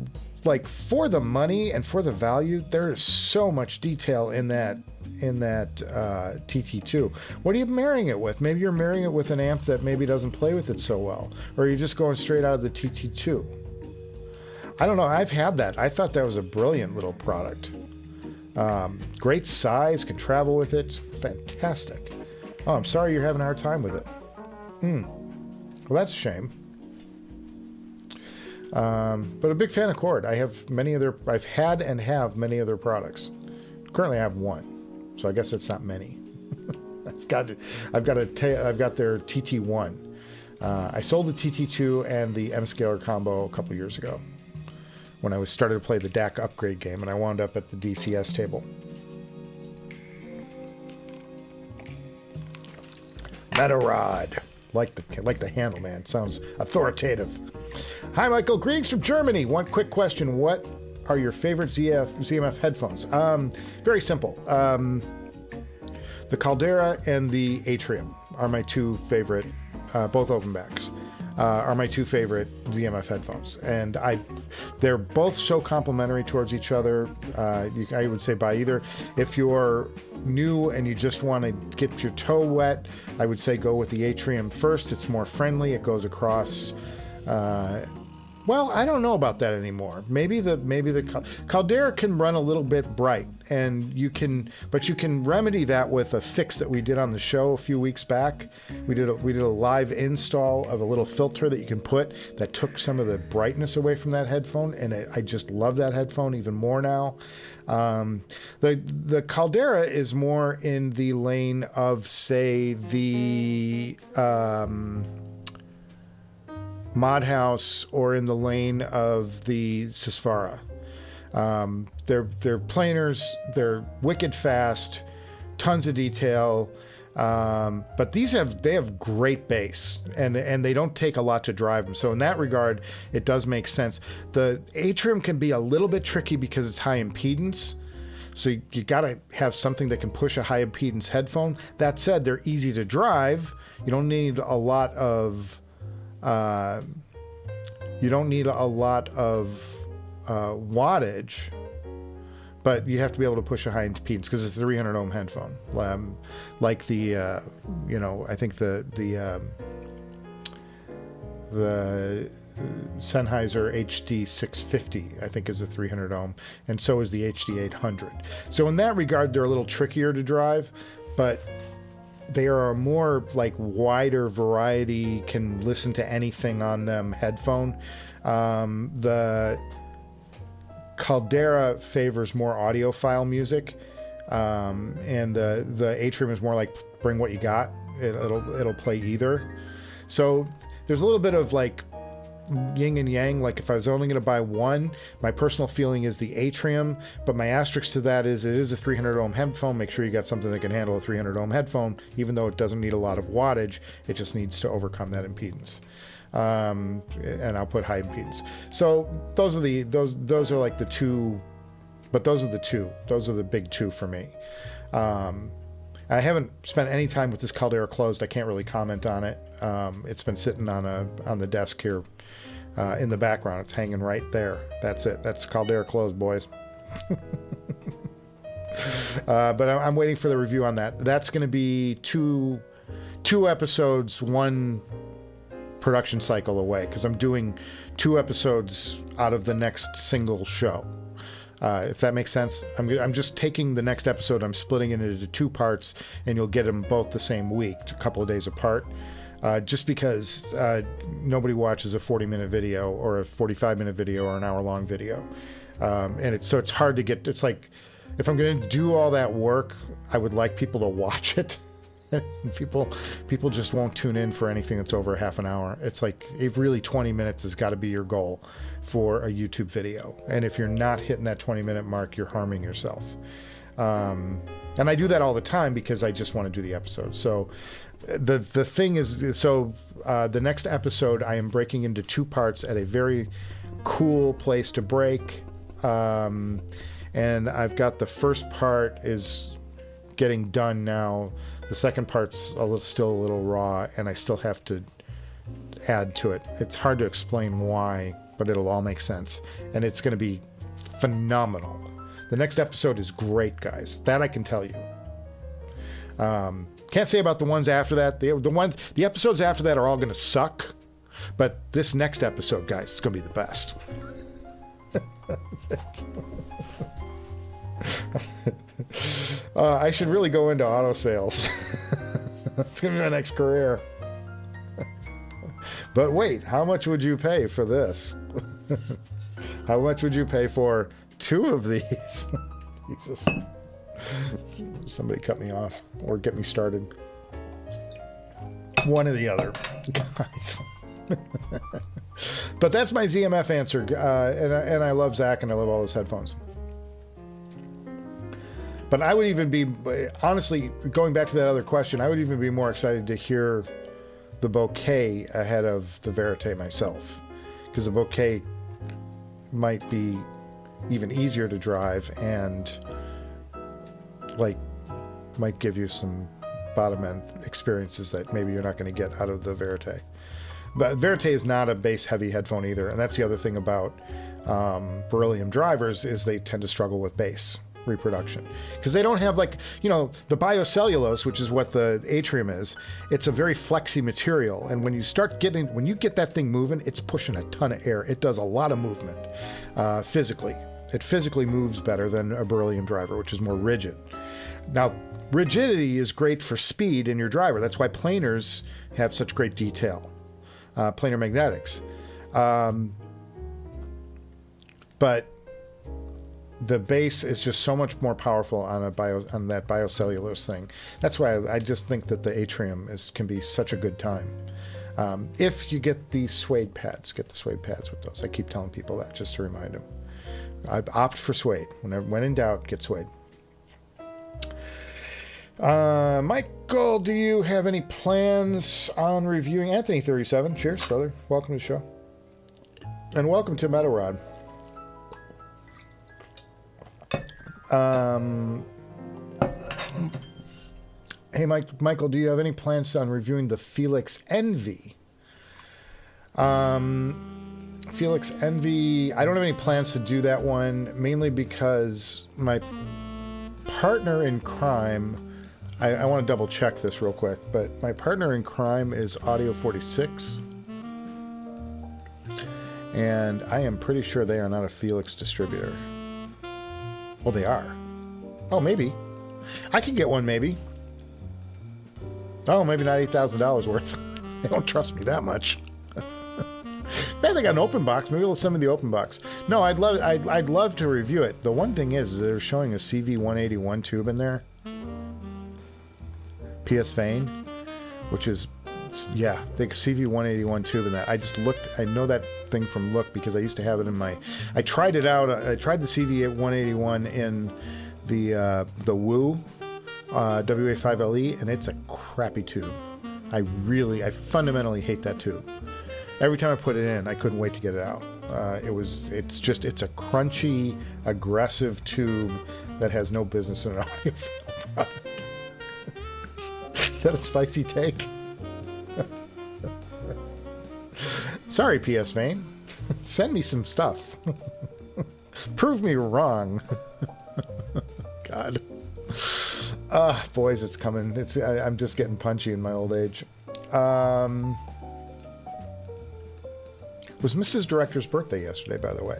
Speaker 1: like, for the money and for the value, there is so much detail in that TT2. What are you marrying it with? Maybe you're marrying it with an amp that maybe doesn't play with it so well, or you're just going straight out of the TT2. I don't know. I've had that. I thought that was a brilliant little product. Great size, can travel with it. It's fantastic. Oh, I'm sorry you're having a hard time with it. Well, that's a shame. But a big fan of Cord. I have I've had and have many other products. Currently I have one, so I guess it's not many. I've got their TT1. I sold the TT2 and the M-Scaler combo a couple years ago when I started to play the DAC upgrade game, and I wound up at the DCS table. Metarod. Like the handle, man. Sounds authoritative. Hi, Michael. Greetings from Germany. One quick question. What are your favorite ZMF headphones? Very simple. The Caldera and the Atrium are my two favorite, both open backs, are my two favorite ZMF headphones. And they're both so complementary towards each other. I would say buy either. If you're new and you just want to get your toe wet, I would say go with the Atrium first. It's more friendly. It goes across. Well, I don't know about that anymore. Maybe the Caldera can run a little bit bright, and you can remedy that with a fix that we did on the show a few weeks back. We did a live install of a little filter that you can put that took some of the brightness away from that headphone, and I just love that headphone even more now. The Caldera is more in the lane of, say, the Modhouse, or in the lane of the Sisvara. They're planers, they're wicked fast, tons of detail, but they have great bass, and they don't take a lot to drive them. So in that regard, it does make sense. The Atrium can be a little bit tricky because it's high impedance. So you got to have something that can push a high impedance headphone. That said, they're easy to drive. You don't need a lot of wattage, but you have to be able to push a high impedance because it's a 300 ohm headphone. Like the, I think the Sennheiser HD-650, I think, is a 300 ohm, and so is the HD-800. So in that regard, they're a little trickier to drive, but they are a more like wider variety, can listen to anything on them headphone. The Caldera favors more audiophile music, and the Atrium is more like bring what you got. It'll play either. So there's a little bit of like yin and yang. Like if I was only going to buy one, my personal feeling is the Atrium, but my asterisk to that is it is a 300 ohm headphone. Make sure you got something that can handle a 300 ohm headphone, even though it doesn't need a lot of wattage. It just needs to overcome that impedance. And I'll put high impedance. So those are like the two, but those are the big two for me. I haven't spent any time with this Caldera closed. I can't really comment on it. It's been sitting on the desk here in the background. It's hanging right there. That's it. That's Caldera closed, boys. But I'm waiting for the review on that. That's going to be two episodes, one production cycle away, because I'm doing 2 episodes out of the next single show. If that makes sense. I'm just taking the next episode, I'm splitting it into 2 parts, and you'll get them both the same week, a couple of days apart. Just because nobody watches a 40-minute video or a 45-minute video or an hour-long video. And it's hard to get, it's like, if I'm going to do all that work, I would like people to watch it. people just won't tune in for anything that's over half an hour. It's like, really 20 minutes has got to be your goal for a YouTube video. And if you're not hitting that 20-minute mark, you're harming yourself. And I do that all the time because I just want to do the episode. So the thing is, so the next episode I am breaking into 2 parts at a very cool place to break. And I've got the first part is getting done now. The second part's still a little raw, and I still have to add to it. It's hard to explain why, but it'll all make sense. And it's going to be phenomenal. The next episode is great, guys. That I can tell you. Can't say about the ones after that. The episodes after that are all going to suck. But this next episode, guys, it's going to be the best. I should really go into auto sales. It's going to be my next career. But wait, how much would you pay for this? How much would you pay for 2 of these? Jesus. Somebody cut me off or get me started. One or the other. Guys. But that's my ZMF answer. And I love Zach and I love all his headphones. But I would even be, honestly, going back to that other question, I would even be more excited to hear the Bokeh ahead of the Verite myself. Because the Bokeh might be even easier to drive and, like, might give you some bottom-end experiences that maybe you're not going to get out of the Verite. But Verite is not a bass-heavy headphone either. And that's the other thing about beryllium drivers is they tend to struggle with bass reproduction because they don't have, like, you know, the biocellulose, which is what the Atrium is. It's a very flexy material, and when you get that thing moving, it's pushing a ton of air. It does a lot of movement physically. It physically moves better than a beryllium driver, which is more rigid. Now, rigidity is great for speed in your driver. That's why planars have such great detail, planar magnetics. But the bass is just so much more powerful on that biocellulose thing. That's why I just think that the Atrium can be such a good time. If you get the suede pads, get the suede pads with those. I keep telling people that just to remind them. I opt for suede. When in doubt, get suede. Michael, do you have any plans on reviewing Anthony37? Cheers, brother. Welcome to the show. And welcome to Metarod. Hey, Michael, do you have any plans on reviewing the Felix Envy? Felix Envy, I don't have any plans to do that one, mainly because my partner in crime, I want to double check this real quick, but my partner in crime is Audio 46. And I am pretty sure they are not a Felix distributor. Well, they are. Oh, maybe. I could get one, maybe. Oh, maybe not $8,000 worth. They don't trust me that much. Man, they got an open box. Maybe they'll send me the open box. No, I'd love to review it. The one thing is they're showing a CV181 tube in there. PS Vane, which is, yeah, the CV181 tube in that. I just looked, I know that thing from Look because I used to have it in my, I tried it out. I tried the CV181 in the Woo WA5LE, and it's a crappy tube. I fundamentally hate that tube. Every time I put it in, I couldn't wait to get it out. It's a crunchy, aggressive tube that has no business in an audio product. Is that a spicy take? Sorry, PS Vane. Send me some stuff. Prove me wrong. God. Boys, it's coming. I'm just getting punchy in my old age. Was Mrs. Director's birthday yesterday, by the way.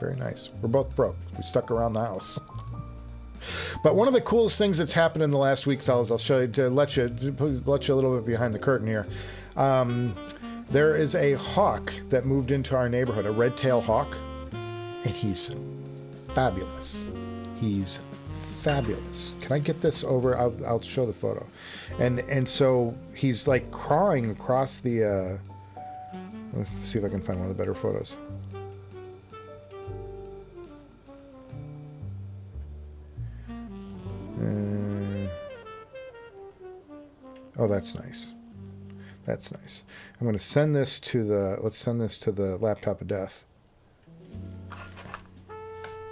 Speaker 1: Very nice. We're both broke. We stuck around the house. But one of the coolest things that's happened in the last week, fellas, I'll show you to let you a little bit behind the curtain here. There is a hawk that moved into our neighborhood, a red-tailed hawk, and he's fabulous. He's fabulous. Can I get this over? I'll show the photo. And so he's like crawling across the let's see if I can find one of the better photos. Oh, that's nice. That's nice. I'm going to send this to the, let's send this to the laptop of death.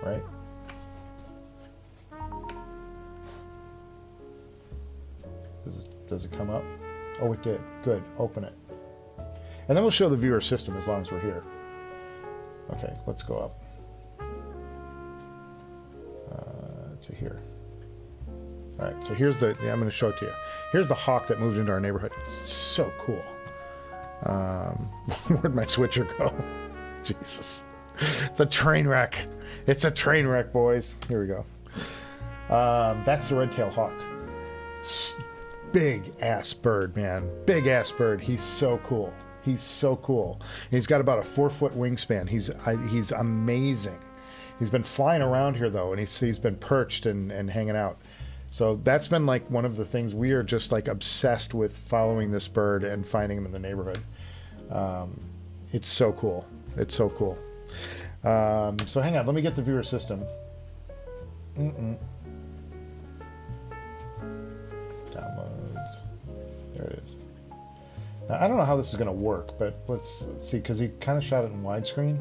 Speaker 1: Right? Does it come up? Oh, it did. Good. Open it. And then we'll show the viewer system as long as we're here. Okay, let's go up to here. All right, so here's the, I'm going to show it to you. Here's the hawk that moved into our neighborhood. It's so cool. Where'd my switcher go? Jesus. It's a train wreck. It's a train wreck, boys. Here we go. That's the red-tailed hawk. Big ass bird, man. Big ass bird. He's so cool. He's so cool. He's got about a 4-foot wingspan. He's amazing. He's been flying around here though, and he's been perched and hanging out. So that's been like one of the things. We are just like obsessed with following this bird and finding him in the neighborhood. It's so cool. It's so cool. So hang on, let me get the viewer system. Downloads. There it is. Now, I don't know how this is going to work, but let's see, because he kind of shot it in widescreen.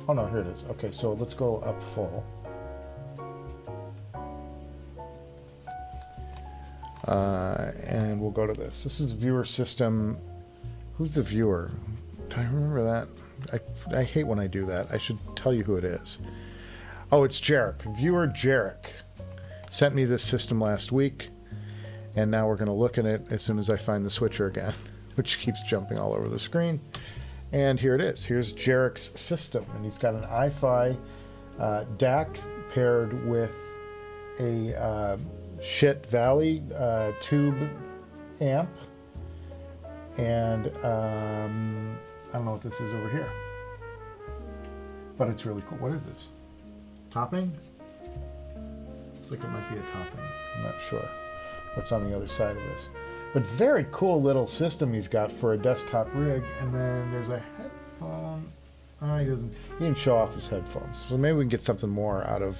Speaker 1: Oh no, here it is. Okay, so let's go up full. And we'll go to this. This is viewer system. Who's the viewer? Do I remember that? I hate when I do that. I should tell you who it is. Oh, it's Jarek. Viewer Jarek sent me this system last week, and now we're going to look at it as soon as I find the switcher again, which keeps jumping all over the screen. And here it is. Here's Jarek's system, and he's got an iFi DAC paired with a Shit Valley tube amp, and I don't know what this is over here, but it's really cool. What is this? Topping? Looks like it might be a topping. I'm not sure what's on the other side of this. But very cool little system he's got for a desktop rig. And then there's a headphone. Oh, he didn't show off his headphones. So maybe we can get something more out of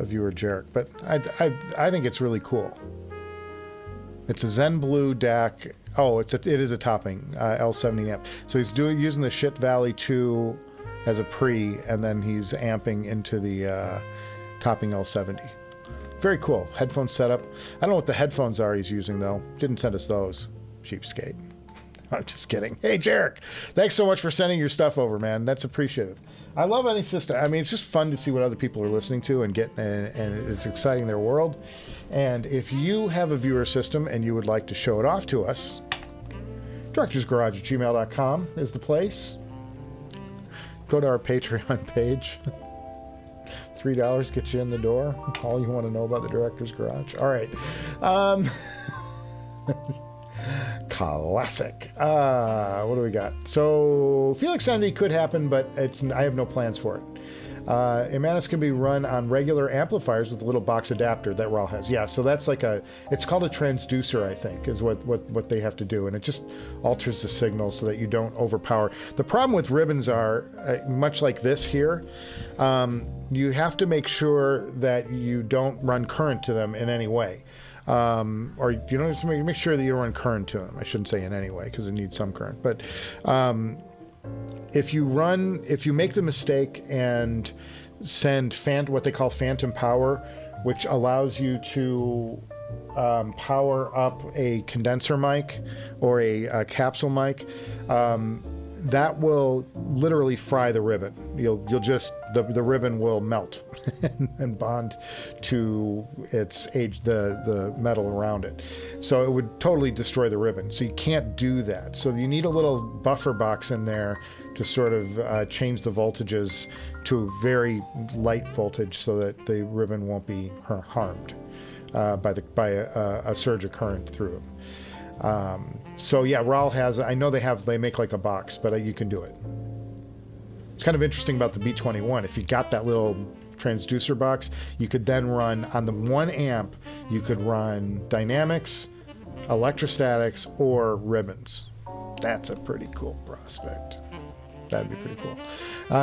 Speaker 1: viewer Jarek. But I think it's really cool. It's a Zen Blue DAC. Oh, it is a topping L70 amp. So he's using the Shit Valley 2 as a pre, and then he's amping into the topping L70. Very cool. Headphone setup. I don't know what the headphones are he's using, though. Didn't send us those. Cheapskate. I'm just kidding. Hey, Jarek. Thanks so much for sending your stuff over, man. That's appreciated. I love any system. I mean, it's just fun to see what other people are listening to and it's exciting their world. And if you have a viewer system and you would like to show it off to us, directorsgarage@gmail.com is the place. Go to our Patreon page. $3 gets you in the door. All you want to know about the Director's Garage. All right. Classic. What do we got? So Felix Sandy could happen, but I have no plans for it. Imanis can be run on regular amplifiers with a little box adapter that RAL has. Yeah, so that's like it's called a transducer, I think, is what they have to do. And it just alters the signal so that you don't overpower. The problem with ribbons are, much like this here, you have to make sure that you don't run current to them in any way. Or you don't have to make sure that you don't run current to them. I shouldn't say in any way because it needs some current. But if you make the mistake and send what they call phantom power, which allows you to power up a condenser mic or a capsule mic, that will literally fry the ribbon. You'll just the ribbon will melt and bond to the metal around it. So it would totally destroy the ribbon. So you can't do that. So you need a little buffer box in there to sort of change the voltages to very light voltage so that the ribbon won't be harmed by a surge of current through it. So yeah, RAL has, I know they make like a box, but you can do it. It's kind of interesting about the B21. If you got that little transducer box, you could then run on the 1 amp, you could run dynamics, electrostatics, or ribbons. That's a pretty cool prospect. That'd be pretty cool.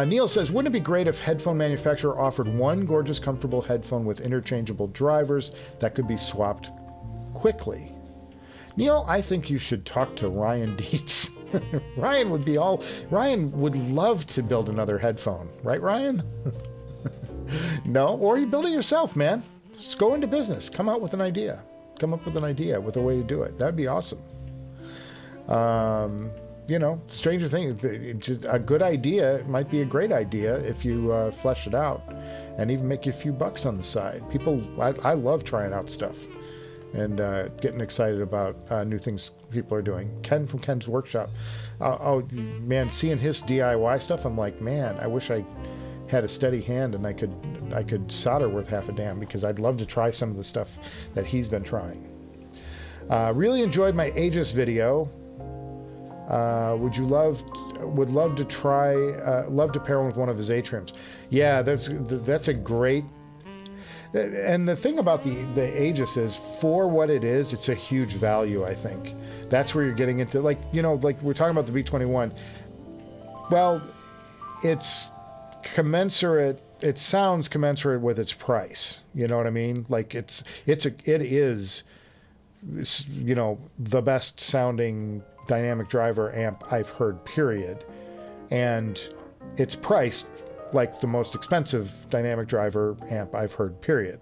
Speaker 1: Neil says, wouldn't it be great if headphone manufacturer offered one gorgeous, comfortable headphone with interchangeable drivers that could be swapped quickly? Neil, I think you should talk to Ryan Dietz. Ryan would love to build another headphone. Right, Ryan? No? Or you build it yourself, man. Just go into business. Come out with an idea. Come up with an idea with a way to do it. That'd be awesome. Stranger thing, just a good idea might be a great idea if you flesh it out and even make you a few bucks on the side. I love trying out stuff and getting excited about new things people are doing. Ken from Ken's Workshop. Man, seeing his DIY stuff, I'm like, man, I wish I had a steady hand and I could solder worth half a damn, because I'd love to try some of the stuff that he's been trying. Really enjoyed my Aegis video. Would love to try, love to pair one with one of his atriums. Yeah, that's a great. And the thing about the Aegis is, for what it is, it's a huge value, I think. That's where you're getting into, like we're talking about the B21. Well, it's commensurate. It sounds commensurate with its price. You know what I mean? Like it is, the best sounding dynamic driver amp I've heard, period. And it's priced like the most expensive dynamic driver amp I've heard, period.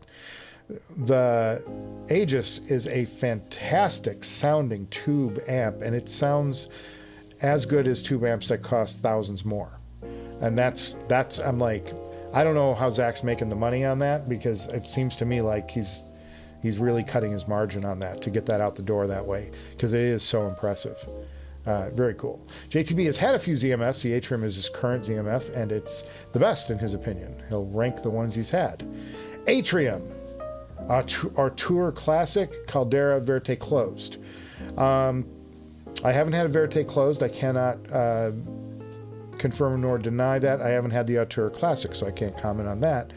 Speaker 1: The Aegis is a fantastic sounding tube amp, and it sounds as good as tube amps that cost thousands more. And that's I'm like, I don't know how Zach's making the money on that, because it seems to me like he's really cutting his margin on that to get that out the door that way, because it is so impressive. Very cool. JTB has had a few ZMFs. The Atrium is his current ZMF, and it's the best in his opinion. He'll rank the ones he's had. Atrium, Artur Classic, Caldera Verte Closed. I haven't had a Verte Closed. I cannot confirm nor deny that. I haven't had the Artur Classic, so I can't comment on that.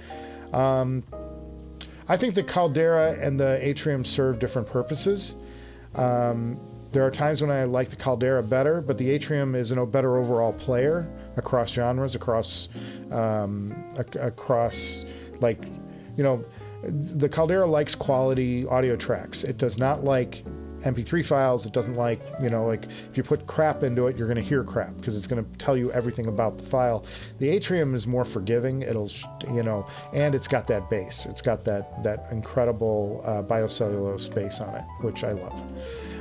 Speaker 1: I think the Caldera and the Atrium serve different purposes. There are times when I like the Caldera better, but the Atrium is a better overall player across genres, across the Caldera likes quality audio tracks. It does not like MP3 files. It doesn't like, if you put crap into it, you're going to hear crap, because it's going to tell you everything about the file. The Atrium is more forgiving. It'll, and it's got that bass. It's got that incredible biocellulose bass on it, which I love.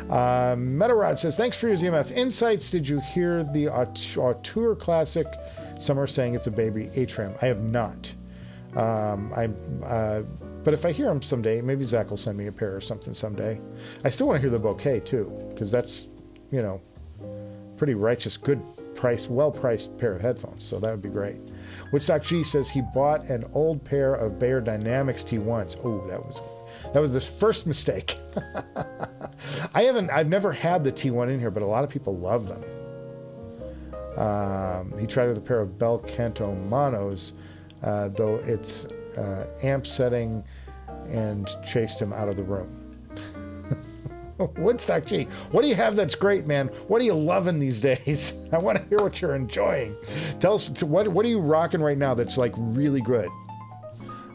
Speaker 1: Metarod says, thanks for your ZMF insights. Did you hear the Artur Classic? Some are saying it's a baby Atrium. I have not. But if I hear them someday, maybe Zach will send me a pair or something someday. I still want to hear the Bouquet too, because that's, pretty righteous, good price, well-priced pair of headphones. So that would be great. Woodstock G says he bought an old pair of Bayer Dynamics T1s. Oh, that was the first mistake. I've never had the T1 in here, but a lot of people love them. He tried with a pair of Bell Canto monos, though it's amp setting, and chased him out of the room. Woodstock G, what do you have that's great, man? What are you loving these days? I want to hear what you're enjoying. Tell us, what are you rocking right now that's like really good?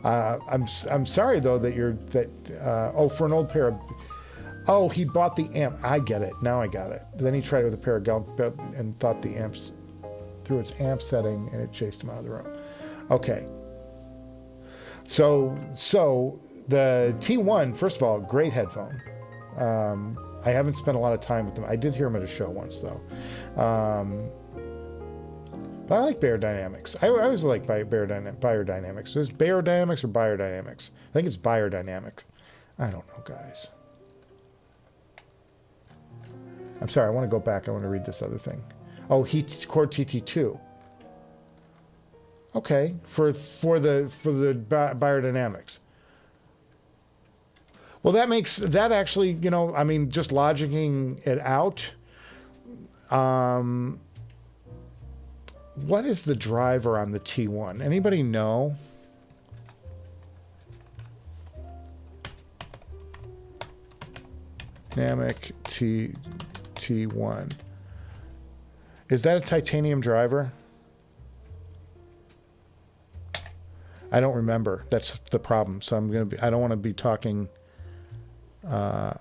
Speaker 1: I'm sorry though that for an old pair of, oh, he bought the amp. I get it. Now I got it. Then he tried it with a pair of and thought the amps through its amp setting, and it chased him out of the room. Okay. So the T1, first of all, great headphone. I haven't spent a lot of time with them. I did hear them at a show once though. But I like Beyerdynamics. I always like Beyerdynamics. Is it Beyerdynamics or Beyerdynamics? I think it's Beyerdynamics. I don't know, guys. I'm sorry, I want to go back. I want to read this other thing. Oh, Cord TT2. Okay, for the Beyerdynamics. Well, that actually, you know, I mean, just logicking it out. What is the driver on the T1? Anybody know? Dynamic T1. Is that a titanium driver? I don't remember. That's the problem. So I don't want to be talking. I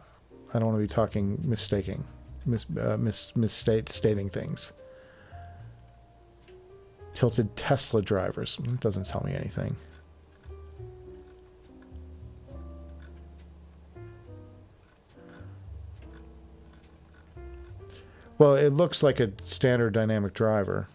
Speaker 1: don't want to be talking misstating things. Tilted Tesla drivers. It doesn't tell me anything. Well, it looks like a standard dynamic driver.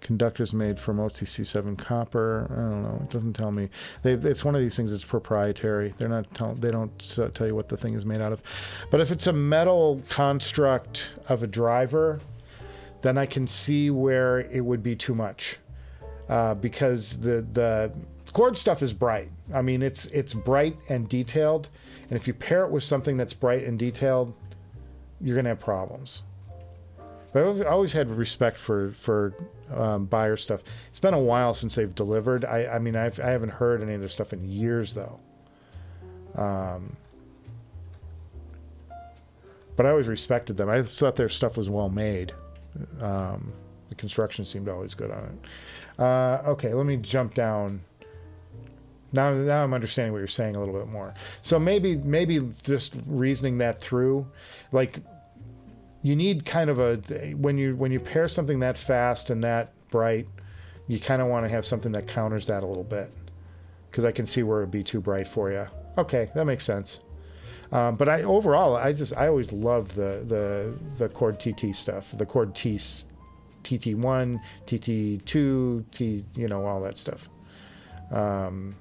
Speaker 1: Conductors made from OTC7 copper. I don't know. It doesn't tell me. It's one of these things that's proprietary. They don't tell you what the thing is made out of. But if it's a metal construct of a driver, then I can see where it would be too much, because the cord stuff is bright. I mean, it's bright and detailed, and if you pair it with something that's bright and detailed, you're gonna have problems. But I've always had respect for Beyer stuff. It's been a while since they've delivered. I mean, I haven't heard any of their stuff in years, though. But I always respected them. I thought their stuff was well made. The construction seemed always good on it. Okay, let me jump down. Now I'm understanding what you're saying a little bit more. So maybe just reasoning that through, like, you need kind of when you pair something that fast and that bright, you kind of want to have something that counters that a little bit, because I can see where it'd be too bright for you. Okay, that makes sense. But overall, I always loved the Cord TT stuff, the Cord TT1, TT2, you know, all that stuff, and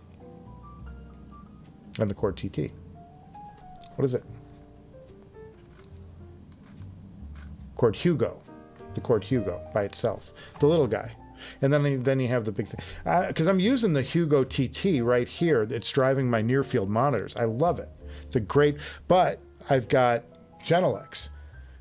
Speaker 1: the Cord TT. What is it? Cord Hugo, the Cord Hugo by itself, the little guy, and then you have the big thing. Because I'm using the Hugo TT right here. It's driving my near field monitors. I love it. It's a great. But I've got Genelecs.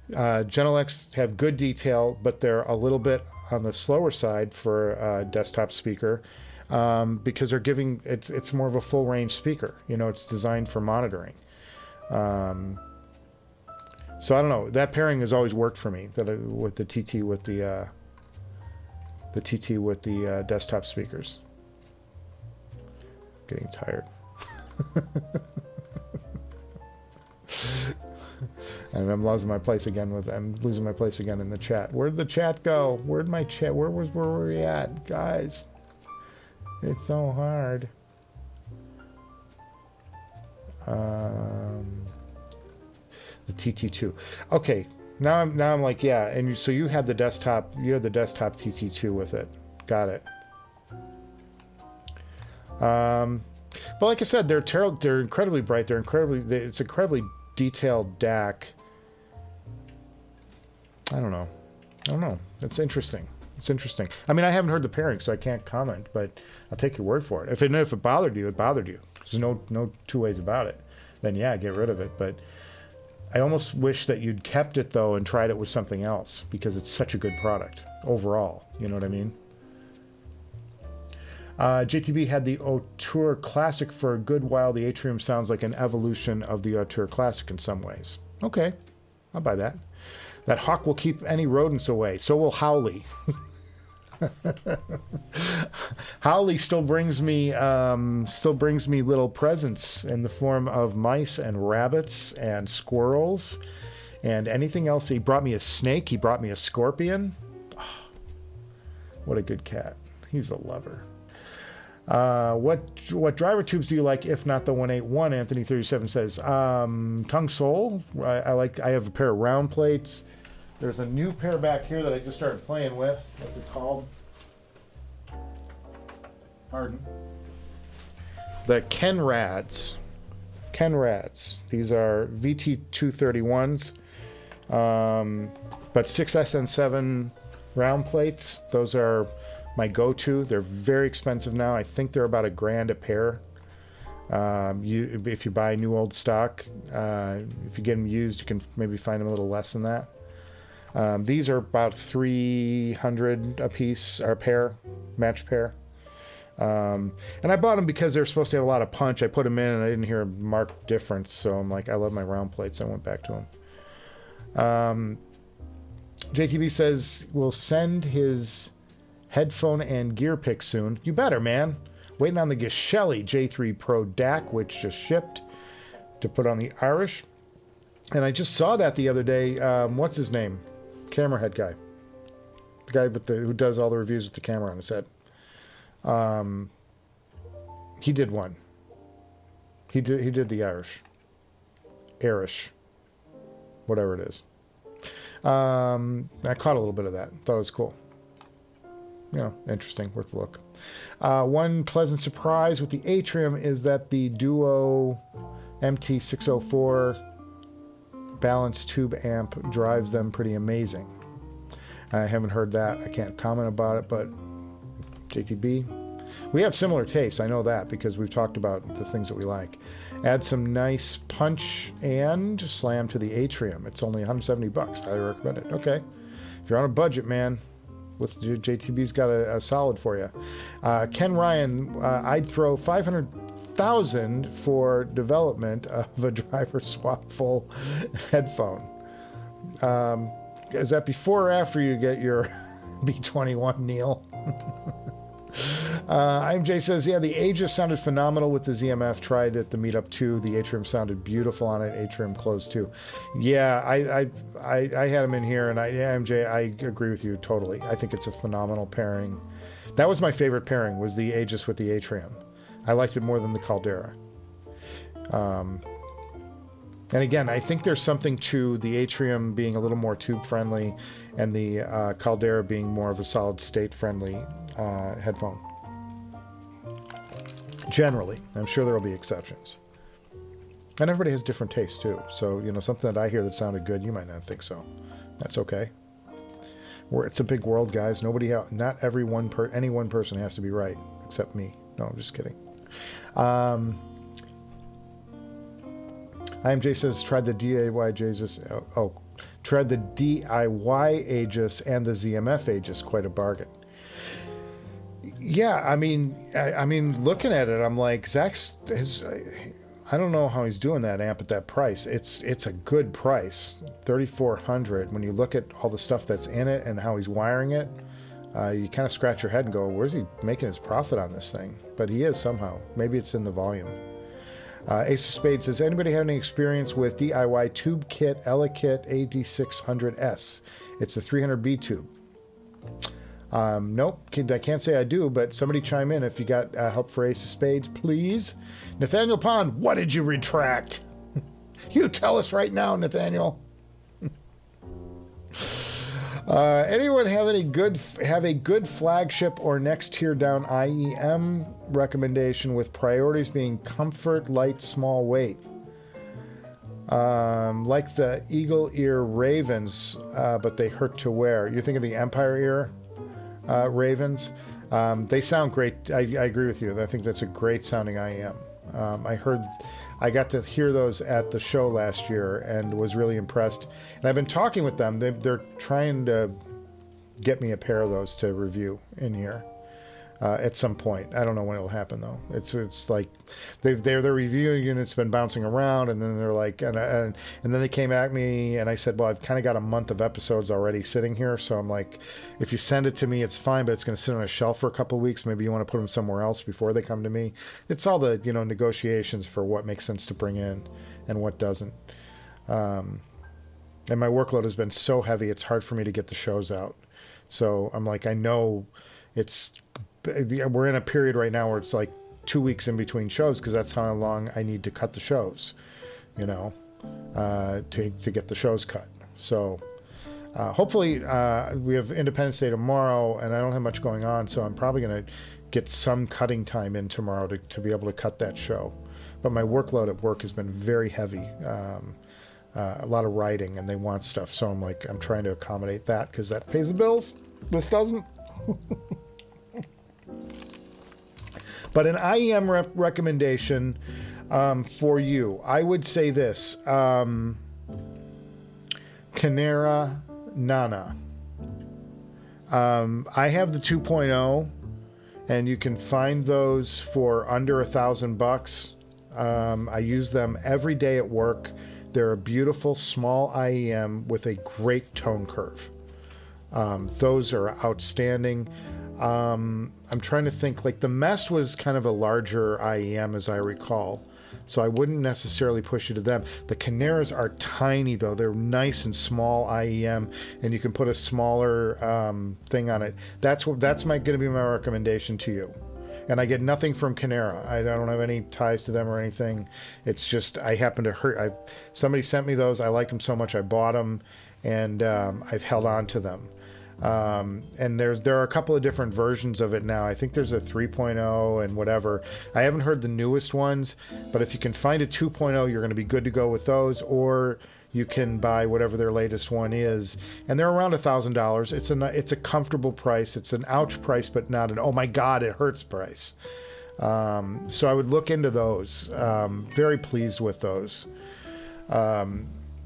Speaker 1: Genelecs have good detail, but they're a little bit on the slower side for a desktop speaker, because they're giving it's more of a full range speaker. You know, it's designed for monitoring. So I don't know. That pairing has always worked for me. With the TT with the desktop speakers. Getting tired. And I'm losing my place again I'm losing my place again in the chat. Where'd the chat go? Where'd my chat? Where were we at, guys? It's so hard. The TT2. Okay, now I'm like, yeah, and so you had the desktop TT2 with it. Got it. But like I said, they're incredibly bright. It's incredibly detailed DAC. I don't know. It's interesting. I mean, I haven't heard the pairing, so I can't comment, but I'll take your word for it. If it bothered you, it bothered you. There's no two ways about it. Then yeah, get rid of it. But I almost wish that you'd kept it though and tried it with something else, because it's such a good product overall. You know what I mean? JTB had the Auteur Classic for a good while. The Atrium sounds like an evolution of the Auteur Classic in some ways. Okay, I'll buy that. That hawk will keep any rodents away. So will Howley. Howley still brings me little presents in the form of mice and rabbits and squirrels and anything else. He brought me a snake. He brought me a scorpion. Oh, what a good cat. He's a lover. What driver tubes do you like, if not the 181? Anthony 37 says, Tongue Soul. I have a pair of round plates. There's a new pair back here that I just started playing with. What's it called? Pardon. The Kenrads. These are VT231s, but 6SN7 round plates. Those are my go-to. They're very expensive now. I think they're about $1,000 a pair. If you buy new old stock, if you get them used, you can maybe find them a little less than that. These are about $300 a piece, or a pair, match pair. And I bought them because they're supposed to have a lot of punch. I put them in and I didn't hear a marked difference, so I'm like, I love my round plates. I went back to them. JTB says we'll send his headphone and gear pick soon. You better, man. Waiting on the Geshelli J3 Pro DAC, which just shipped to put on the Irish. And I just saw that the other day. What's his name? Camera head guy. The guy with who does all the reviews with the camera on his head. He did one. He did the Irish. Whatever it is. I caught a little bit of that. Thought it was cool. You know, interesting, worth a look. One pleasant surprise with the Atrium is that the Duo MT604 balanced tube amp drives them pretty amazing. I haven't heard that. I can't comment about it, but JTB, we have similar tastes. I know that because we've talked about the things that we like. Add some nice punch and slam to the Atrium. It's only $170. Highly recommend it. Okay, if you're on a budget, man. Let's do. JTB's got a solid for you. Ken Ryan, I'd throw $500,000 for development of a driver swap full headphone. Is that before or after you get your B21, Neil? IMJ says, yeah, the Aegis sounded phenomenal with the ZMF. Tried at the meetup too. The Atrium sounded beautiful on it. Atrium closed too. Yeah, I had him in here, and IMJ, I agree with you totally. I think it's a phenomenal pairing. That was my favorite pairing, was the Aegis with the Atrium. I liked it more than the Caldera. And again, I think there's something to the Atrium being a little more tube friendly, and the Caldera being more of a solid state friendly headphone. Generally, I'm sure there will be exceptions. And everybody has different tastes too. So, you know, something that I hear that sounded good, you might not think so. That's okay. It's a big world, guys. Not any one person has to be right, except me. No, I'm just kidding. IMJ says, tried the DIY Aegis. Tried the DIY Aegis and the ZMF Aegis. Quite a bargain. Yeah, I mean, looking at it, I'm like, I don't know how he's doing that amp at that price. It's a good price, $3,400. When you look at all the stuff that's in it and how he's wiring it, you kind of scratch your head and go, where's he making his profit on this thing? But he is somehow. Maybe it's in the volume. Ace of Spades says, anybody have any experience with DIY Tube Kit Elekit AD600S? It's the 300B tube. Nope, I can't say I do, but somebody chime in if you got help for Ace of Spades, please. Nathaniel Pond, what did you retract? You tell us right now, Nathaniel. Anyone have a good flagship or next tier down IEM recommendation with priorities being comfort, light, small weight? Like the Eagle Ear Ravens, but they hurt to wear. You're thinking the Empire Ear Ravens? They sound great. I agree with you. I think that's a great sounding IEM. I got to hear those at the show last year and was really impressed. And I've been talking with them. They're trying to get me a pair of those to review in here at some point. I don't know when it'll happen though. It's like their review unit's been bouncing around, and then they're like, and then they came at me, and I said, well, I've kind of got a month of episodes already sitting here, so I'm like, if you send it to me, it's fine, but it's going to sit on a shelf for a couple of weeks. Maybe you want to put them somewhere else before they come to me. It's all the negotiations for what makes sense to bring in and what doesn't. And my workload has been so heavy, it's hard for me to get the shows out. So I'm like, I know we're in a period right now where it's like 2 weeks in between shows, because that's how long I need to cut the shows, to get the shows cut. So hopefully we have Independence Day tomorrow, and I don't have much going on, so I'm probably going to get some cutting time in tomorrow to be able to cut that show. But my workload at work has been very heavy. A lot of writing, and they want stuff, so I'm trying to accommodate that, because that pays the bills. This doesn't. But an IEM recommendation for you, I would say this: Canera Nana. I have the 2.0, and you can find those for under $1,000. I use them every day at work. They're a beautiful small IEM with a great tone curve. Those are outstanding. I'm trying to think, like the Mest was kind of a larger IEM as I recall, so I wouldn't necessarily push you to them. The Caneras are tiny though. They're nice and small IEM, and you can put a smaller thing on it. That's going to be my recommendation to you. And I get nothing from Canera. I don't have any ties to them or anything. It's just I happen to somebody sent me those. I liked them so much I bought them, and I've held on to them. And there are a couple of different versions of it now. I think there's a 3.0 and whatever. I haven't heard the newest ones, but if you can find a 2.0, you're going to be good to go with those, or you can buy whatever their latest one is, and they're around $1,000. It's a comfortable price. It's an ouch price, but not an oh my god it hurts price. So I would look into those. Very pleased with those.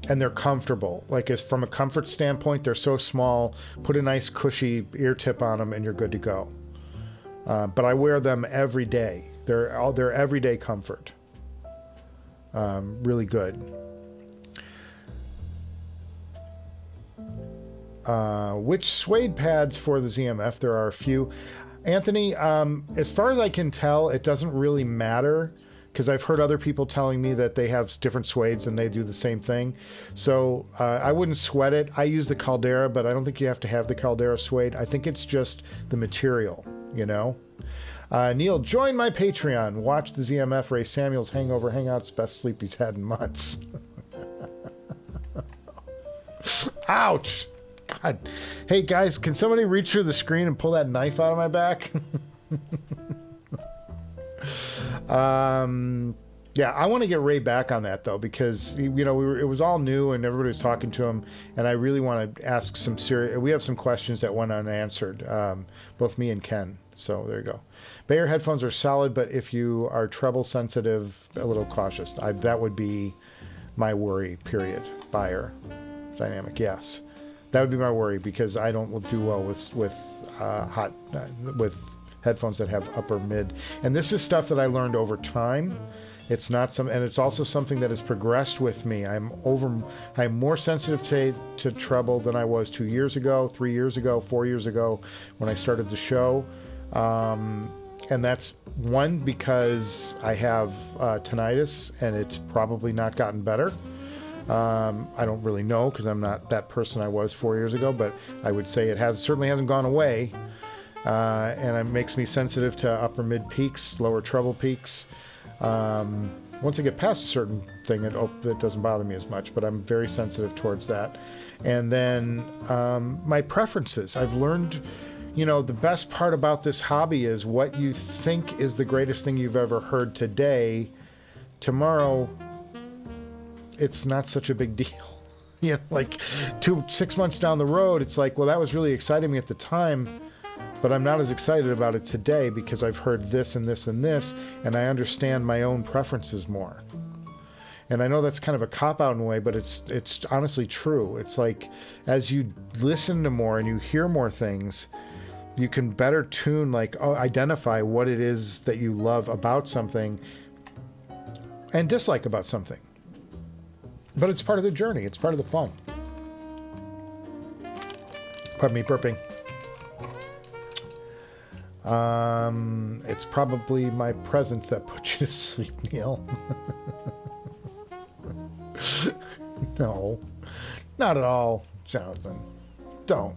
Speaker 1: And they're comfortable. Like, as from a comfort standpoint, they're so small. Put a nice cushy ear tip on them and you're good to go. But I wear them every day. They're everyday comfort. Really good. Which suede pads for the ZMF? There are a few. Anthony, as far as I can tell, it doesn't really matter, because I've heard other people telling me that they have different suedes and they do the same thing. So I wouldn't sweat it. I use the Caldera, but I don't think you have to have the Caldera suede. I think it's just the material, Neil, join my Patreon. Watch the ZMF Ray Samuels Hangover Hangouts. Best sleep he's had in months. Ouch. God. Hey, guys, can somebody reach through the screen and pull that knife out of my back? Yeah, I want to get Ray back on that though, because it was all new and everybody was talking to him, and I really want to ask we have some questions that went unanswered, both me and Ken. So there you go. Bayer headphones are solid, but if you are treble sensitive, a little cautious. That would be my worry. Period. Bayer dynamic, yes, that would be my worry, because I don't do well with headphones that have upper mid, and this is stuff that I learned over time. It's not and it's also something that has progressed with me. I'm more sensitive to treble than I was 2 years ago, 3 years ago, 4 years ago when I started the show, and that's one, because I have tinnitus, and it's probably not gotten better. I don't really know, because I'm not that person I was 4 years ago, but I would say it certainly hasn't gone away. And it makes me sensitive to upper mid peaks, lower treble peaks. Once I get past a certain thing, it doesn't bother me as much, but I'm very sensitive towards that. And then my preferences. I've learned, the best part about this hobby is what you think is the greatest thing you've ever heard today. Tomorrow, it's not such a big deal. Like 6 months down the road, it's like, well, that was really exciting me at the time. But I'm not as excited about it today because I've heard this and this and this, and I understand my own preferences more. And I know that's kind of a cop-out in a way, but it's honestly true. It's like, as you listen to more and you hear more things, you can better tune, like, identify what it is that you love about something and dislike about something. But it's part of the journey. It's part of the fun. Pardon me, burping. It's probably my presence that put you to sleep, Neil. No, not at all, Jonathan. Don't.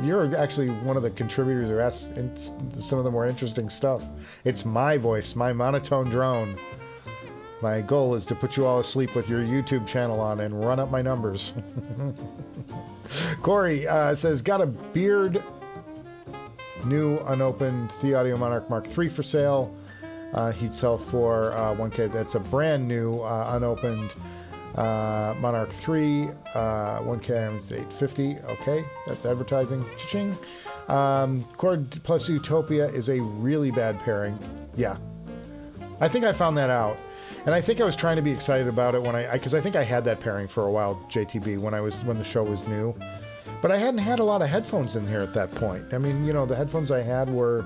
Speaker 1: You're actually one of the contributors who asked some of the more interesting stuff. It's my voice, my monotone drone. My goal is to put you all asleep with your YouTube channel on and run up my numbers. Corey says, got a beard, new unopened The Audio Monarch Mark III for sale. He'd sell for $1K. That's a brand new unopened Monarch 3, 1K $850. Okay, that's advertising. Cha-ching. Cord plus Utopia is a really bad pairing. Yeah, I think I found that out, and I think I was trying to be excited about it when because I think I had that pairing for a while, JTB, when the show was new, but I hadn't had a lot of headphones in here at that point. I mean, you know, the headphones I had were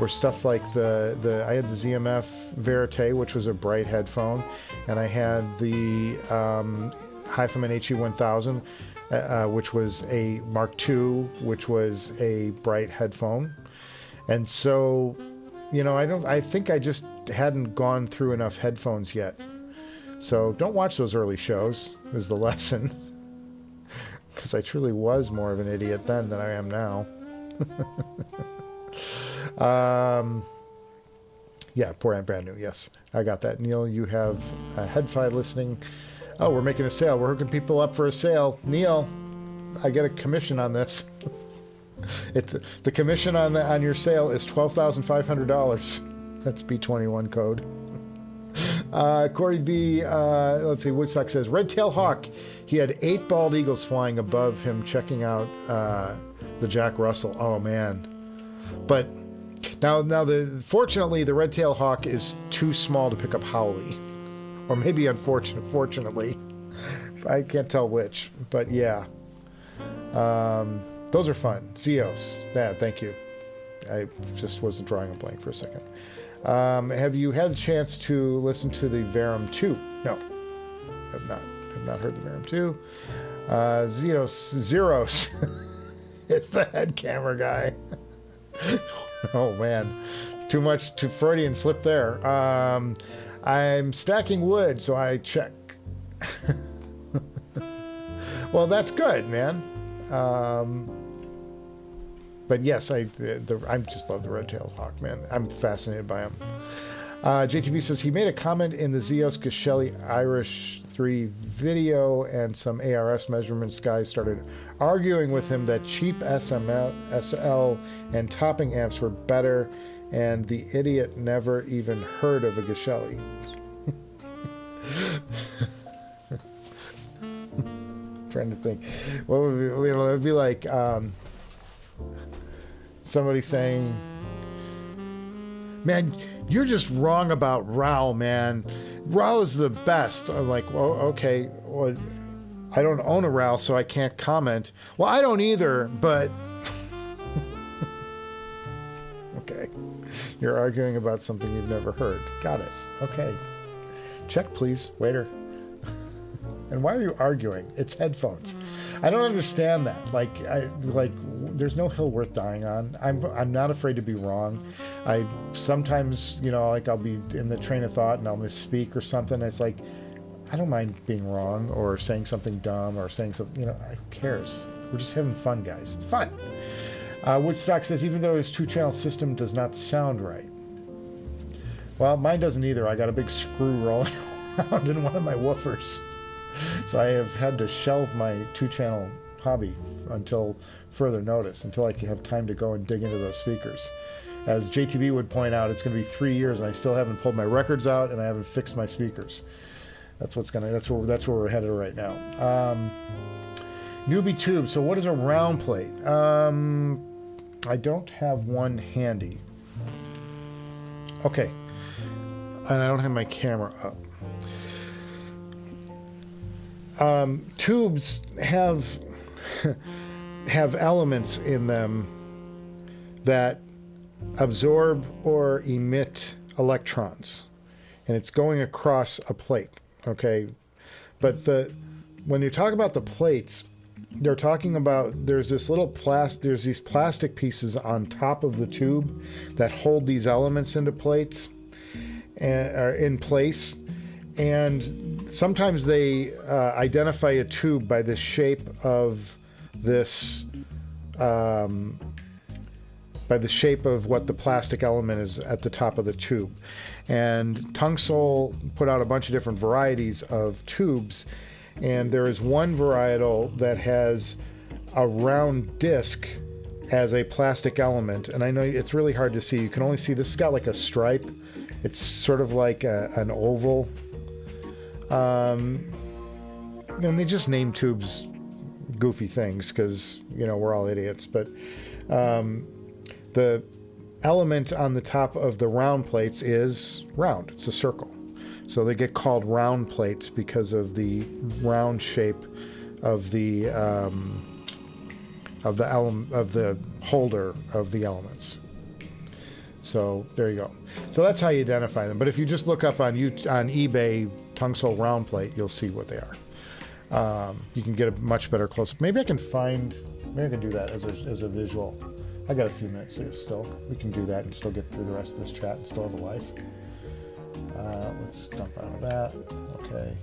Speaker 1: stuff like I had the ZMF Verite, which was a bright headphone, and I had the HiFiman HE-1000, which was a Mark II, which was a bright headphone. And so, you know, I think I just hadn't gone through enough headphones yet. So don't watch those early shows, is the lesson. Because I truly was more of an idiot then than I am now. Yeah, poor and brand new. Yes, I got that. Neil, you have a Headfi listening. Oh, we're making a sale. We're hooking people up for a sale. Neil, I get a commission on this. The commission on your sale is $12,500. That's B21 code. Corey V, let's see, Woodstock says, Red Tail Hawk. He had 8 bald eagles flying above him checking out the Jack Russell. Oh, man. But now fortunately, the Red Tail Hawk is too small to pick up Howley. Or maybe fortunately. I can't tell which. But yeah. Those are fun. Zeos. Yeah, thank you. I just wasn't drawing a blank for a second. Have you had the chance to listen to the Verum 2? No. Have not heard the Verum 2. Zeros. It's the head camera guy. Oh man, too Freudian slip there. I'm stacking wood, so I check. Well, that's good, man. But yes, I just love the red-tailed hawk, man. I'm fascinated by him. JTB says he made a comment in the Zeos Geshelli Irish 3 video, and some ARS measurements guys started arguing with him that cheap SL and topping amps were better, and the idiot never even heard of a Geshelli. Trying to think, what would be, it would be like somebody saying, "Man, you're just wrong about RAW, man. RAW is the best." I'm like, well, okay, well, I don't own a RAW, so I can't comment. Well, I don't either, but okay, you're arguing about something you've never heard. Got it. Okay, check please, waiter. And why are you arguing? It's headphones. I don't understand that. Like, there's no hill worth dying on. I'm not afraid to be wrong. I sometimes, like I'll be in the train of thought and I'll misspeak or something. It's like, I don't mind being wrong or saying something dumb or saying something, who cares? We're just having fun, guys. It's fun. Woodstock says, even though his 2-channel system does not sound right. Well, mine doesn't either. I got a big screw rolling around in one of my woofers. So I have had to shelve my 2-channel hobby until further notice, until I can have time to go and dig into those speakers. As JTB would point out, it's going to be 3 years and I still haven't pulled my records out and I haven't fixed my speakers. That's where we're headed right now. Newbie tube. So what is a round plate? I don't have one handy. Okay. And I don't have my camera up. Tubes have have elements in them that absorb or emit electrons, and it's going across a plate. Okay, but when you talk about the plates, they're talking about there's these plastic pieces on top of the tube that hold these elements into plates and are in place. And sometimes they identify a tube by the shape of this, by the shape of what the plastic element is at the top of the tube. And Tungsol put out a bunch of different varieties of tubes, and there is one varietal that has a round disc as a plastic element. And I know it's really hard to see. You can only see this has got like a stripe. It's sort of like an oval. And they just name tubes goofy things because, you know, we're all idiots. But the element on the top of the round plates is round. It's a circle. So they get called round plates because of the round shape of the holder of the elements. So there you go. So that's how you identify them. But if you just look up on eBay Tungsol round plate, you'll see what they are. You can get a much better close-up. Maybe I can do that as a visual. I got a few minutes here still. We can do that and still get through the rest of this chat and still have a life. Let's dump out of that. Okay.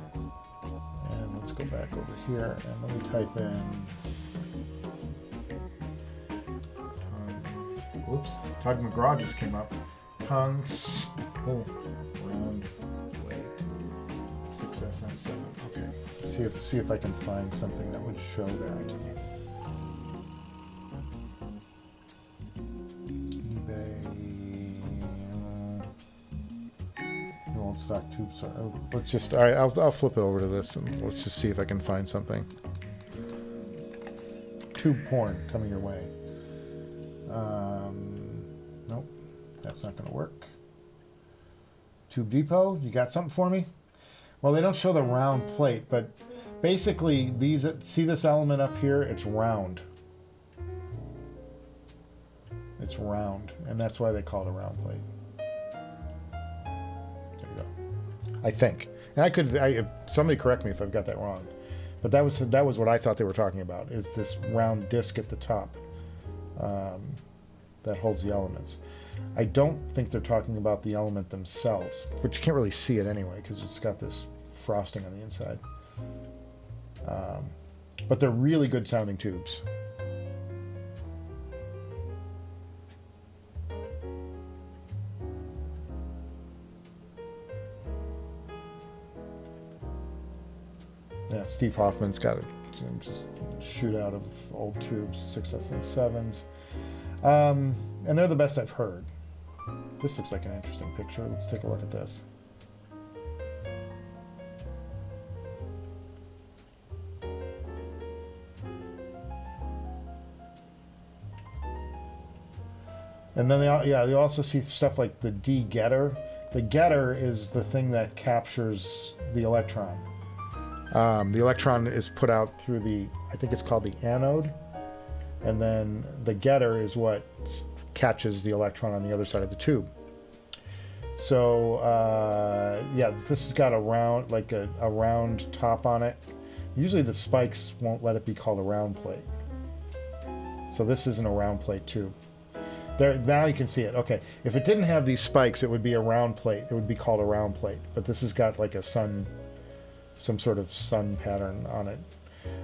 Speaker 1: And let's go back over here and let me type in. Oops. Todd McGraw just came up. Tungsol round plate 6SN7. Okay. Let's see if I can find something that would show that. Stock tubes. Let's just. All right, I'll flip it over to this and let's just see if I can find something. Tube porn coming your way. Nope, that's not going to work. Tube Depot, you got something for me? Well, they don't show the round plate, but basically these. See this element up here? It's round. It's round, and that's why they call it a round plate. I think, and somebody correct me if I've got that wrong, but that was what I thought they were talking about, is this round disc at the top that holds the elements. I don't think they're talking about the element themselves, but you can't really see it anyway because it's got this frosting on the inside. But they're really good sounding tubes. Yeah, Steve Hoffman's got a just shootout of old tubes, 6SN7s. And they're the best I've heard. This looks like an interesting picture. Let's take a look at this. And then they also see stuff like the D getter. The getter is the thing that captures the electron. The electron is put out through I think it's called the anode, and then the getter is what catches the electron on the other side of the tube. So yeah, this has got a round, like a round top on it. Usually the spikes won't let it be called a round plate. So this isn't a round plate tube. There, now you can see it. Okay, if it didn't have these spikes, it would be a round plate. It would be called a round plate. But this has got like a sun, some sort of sun pattern on it.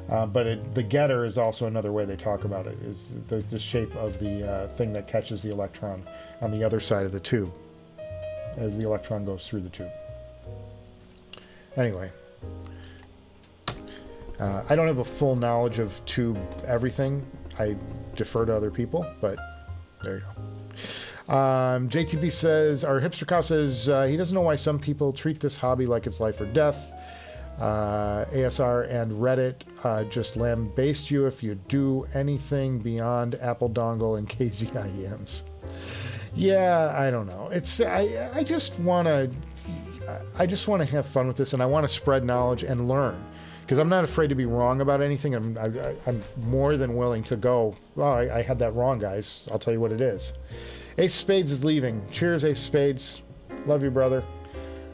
Speaker 1: But the getter is also another way they talk about it, is the shape of the thing that catches the electron on the other side of the tube as the electron goes through the tube. Anyway, I don't have a full knowledge of tube everything. I defer to other people, but there you go. JTP says, our hipster cow says he doesn't know why some people treat this hobby like it's life or death. ASR and Reddit just lambaste you if you do anything beyond Apple dongle and KZIEMs. Yeah, I don't know. It's I just want to have fun with this, and I want to spread knowledge and learn, because I'm not afraid to be wrong about anything. I'm more than willing to go, oh, I had that wrong, guys. I'll tell you what it is. Ace Spades is leaving. Cheers, Ace Spades. Love you, brother.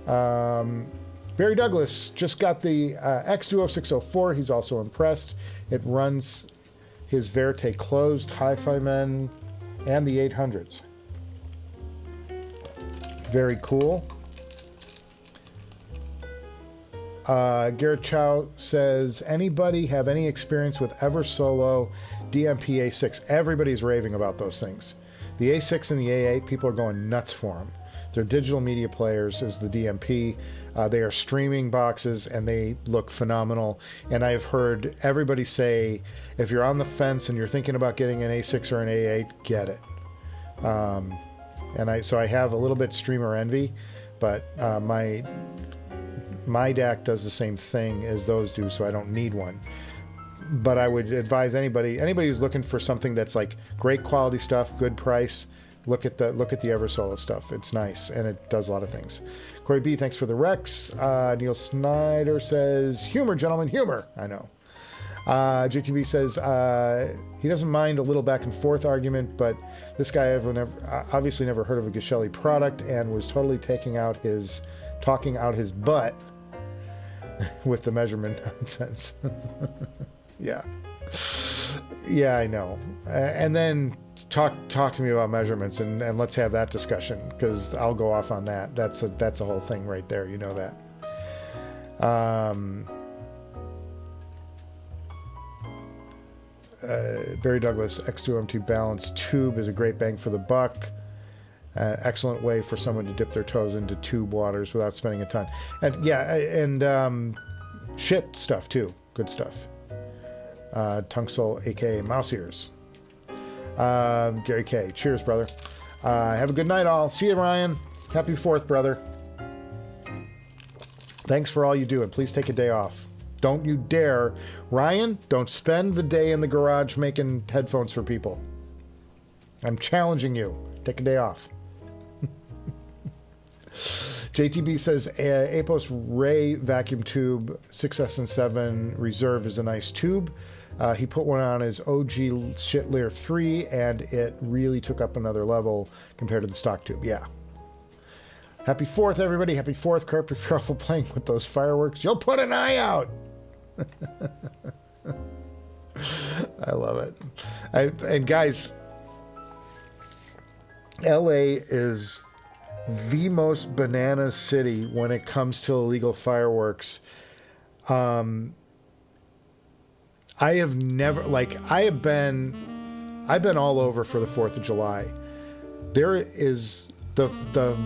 Speaker 1: Barry Douglas just got the X-Duo 604. He's also impressed. It runs his Verite closed, HiFiman, and the 800s. Very cool. Garrett Chow says, anybody have any experience with Eversolo DMP A6? Everybody's raving about those things. The A6 and the A8, people are going nuts for them. They're digital media players as the DMP. They are streaming boxes, and they look phenomenal. And I've heard everybody say, if you're on the fence and you're thinking about getting an A6 or an A8, get it. So I have a little bit streamer envy, but my DAC does the same thing as those do, so I don't need one. But I would advise anybody who's looking for something that's like great quality stuff, good price, look at the Eversolo stuff. It's nice, and it does a lot of things. Corey B, thanks for the Rex. Neil Snyder says, humor, gentlemen, humor. I know. JTB says he doesn't mind a little back and forth argument, but this guy obviously never heard of a Geshelli product and was totally talking out his butt with the measurement nonsense. Yeah, I know. And then talk to me about measurements, and let's have that discussion, because I'll go off on that. That's a whole thing right there. You know that. Barry Douglas, X2MT Balance Tube is a great bang for the buck. Excellent way for someone to dip their toes into tube waters without spending a ton. And yeah, and shit stuff too. Good stuff. Tunksol, aka Mouse Ears. Gary K. Cheers, brother. Have a good night, all. See you, Ryan. Happy 4th, brother. Thanks for all you do, and please take a day off. Don't you dare. Ryan, don't spend the day in the garage making headphones for people. I'm challenging you. Take a day off. JTB says, Apos Ray vacuum tube 6S and 7 reserve is a nice tube. He put one on his OG Shitlear 3, and it really took up another level compared to the stock tube. Yeah. Happy 4th, everybody. Happy 4th. Kurt, be careful playing with those fireworks. You'll put an eye out. I love it. And guys, LA is the most bananas city when it comes to illegal fireworks. I've been all over for the 4th of July. There is the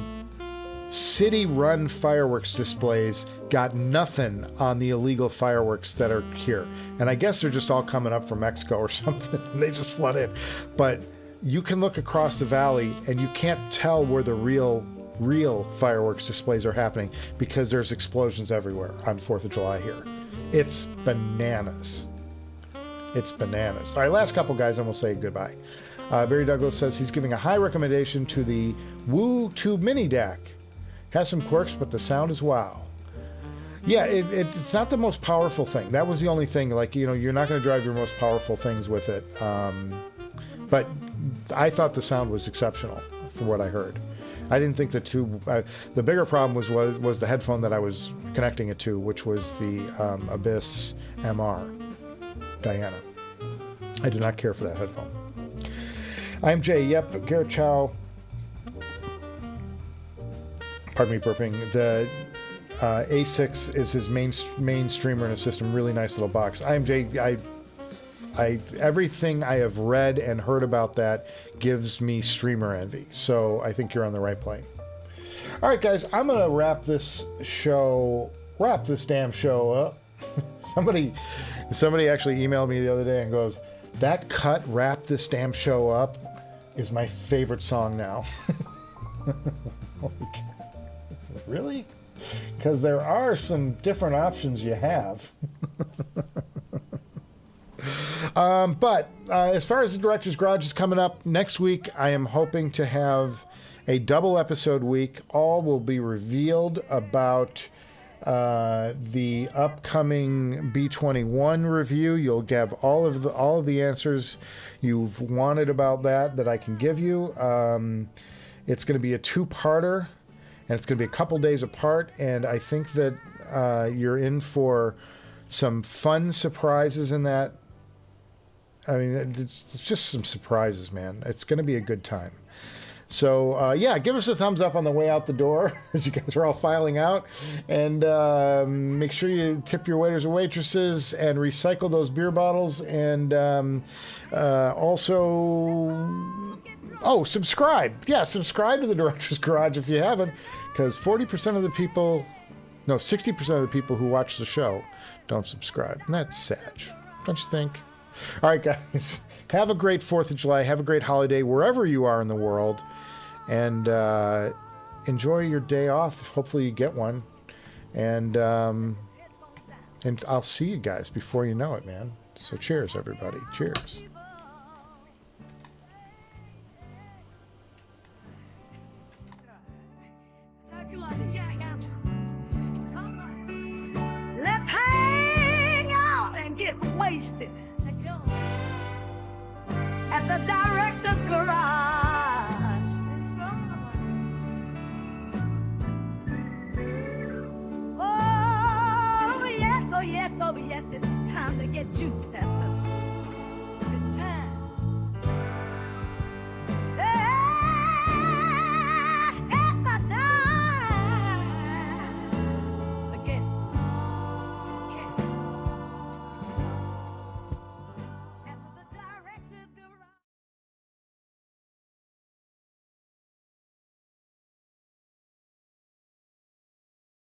Speaker 1: city-run fireworks displays got nothing on the illegal fireworks that are here. And I guess they're just all coming up from Mexico or something. And they just flood in. But you can look across the valley and you can't tell where the real fireworks displays are happening, because there's explosions everywhere on 4th of July here. It's bananas. It's bananas. All right, last couple guys, and we'll say goodbye. Barry Douglas says he's giving a high recommendation to the Woo Tube Mini DAC. Has some quirks, but the sound is wow. Yeah, it's not the most powerful thing. That was the only thing. Like, you know, you're not going to drive your most powerful things with it. But I thought the sound was exceptional from what I heard. I didn't think the tube... the bigger problem was the headphone that I was connecting it to, which was the Abyss MR Diana. I did not care for that headphone. I'm Jay. Yep, Garrett Chow. Pardon me burping. The A6 is his main streamer in his system. Really nice little box. I'm Jay. Everything I have read and heard about that gives me streamer envy. So I think you're on the right plane. All right, guys, I'm gonna wrap this damn show up. Somebody actually emailed me the other day and goes, "That cut, wrap this damn show up, is my favorite song now." Really? because there are some different options you have. But as far as the Director's Garage is coming up next week, I am hoping to have a double episode week. All will be revealed about the upcoming B21 review. You'll get all of the answers you've wanted about that I can give you. It's going to be a two-parter, and it's going to be a couple days apart, and I think that you're in for some fun surprises in that. I mean, it's just some surprises, man. It's going to be a good time. So, yeah, give us a thumbs up on the way out the door as you guys are all filing out. And make sure you tip your waiters and waitresses and recycle those beer bottles. And also, subscribe. Yeah, subscribe to the Director's Garage if you haven't, because 40% of the people, no, 60% of the people who watch the show don't subscribe. And that's sad, don't you think? All right, guys, have a great 4th of July. Have a great holiday wherever you are in the world. And enjoy your day off. Hopefully you get one. And I'll see you guys before you know it, man. So cheers, everybody. Cheers.
Speaker 2: Let's hang out and get wasted at the Director's Garage. Oh yes, it's time to get juiced at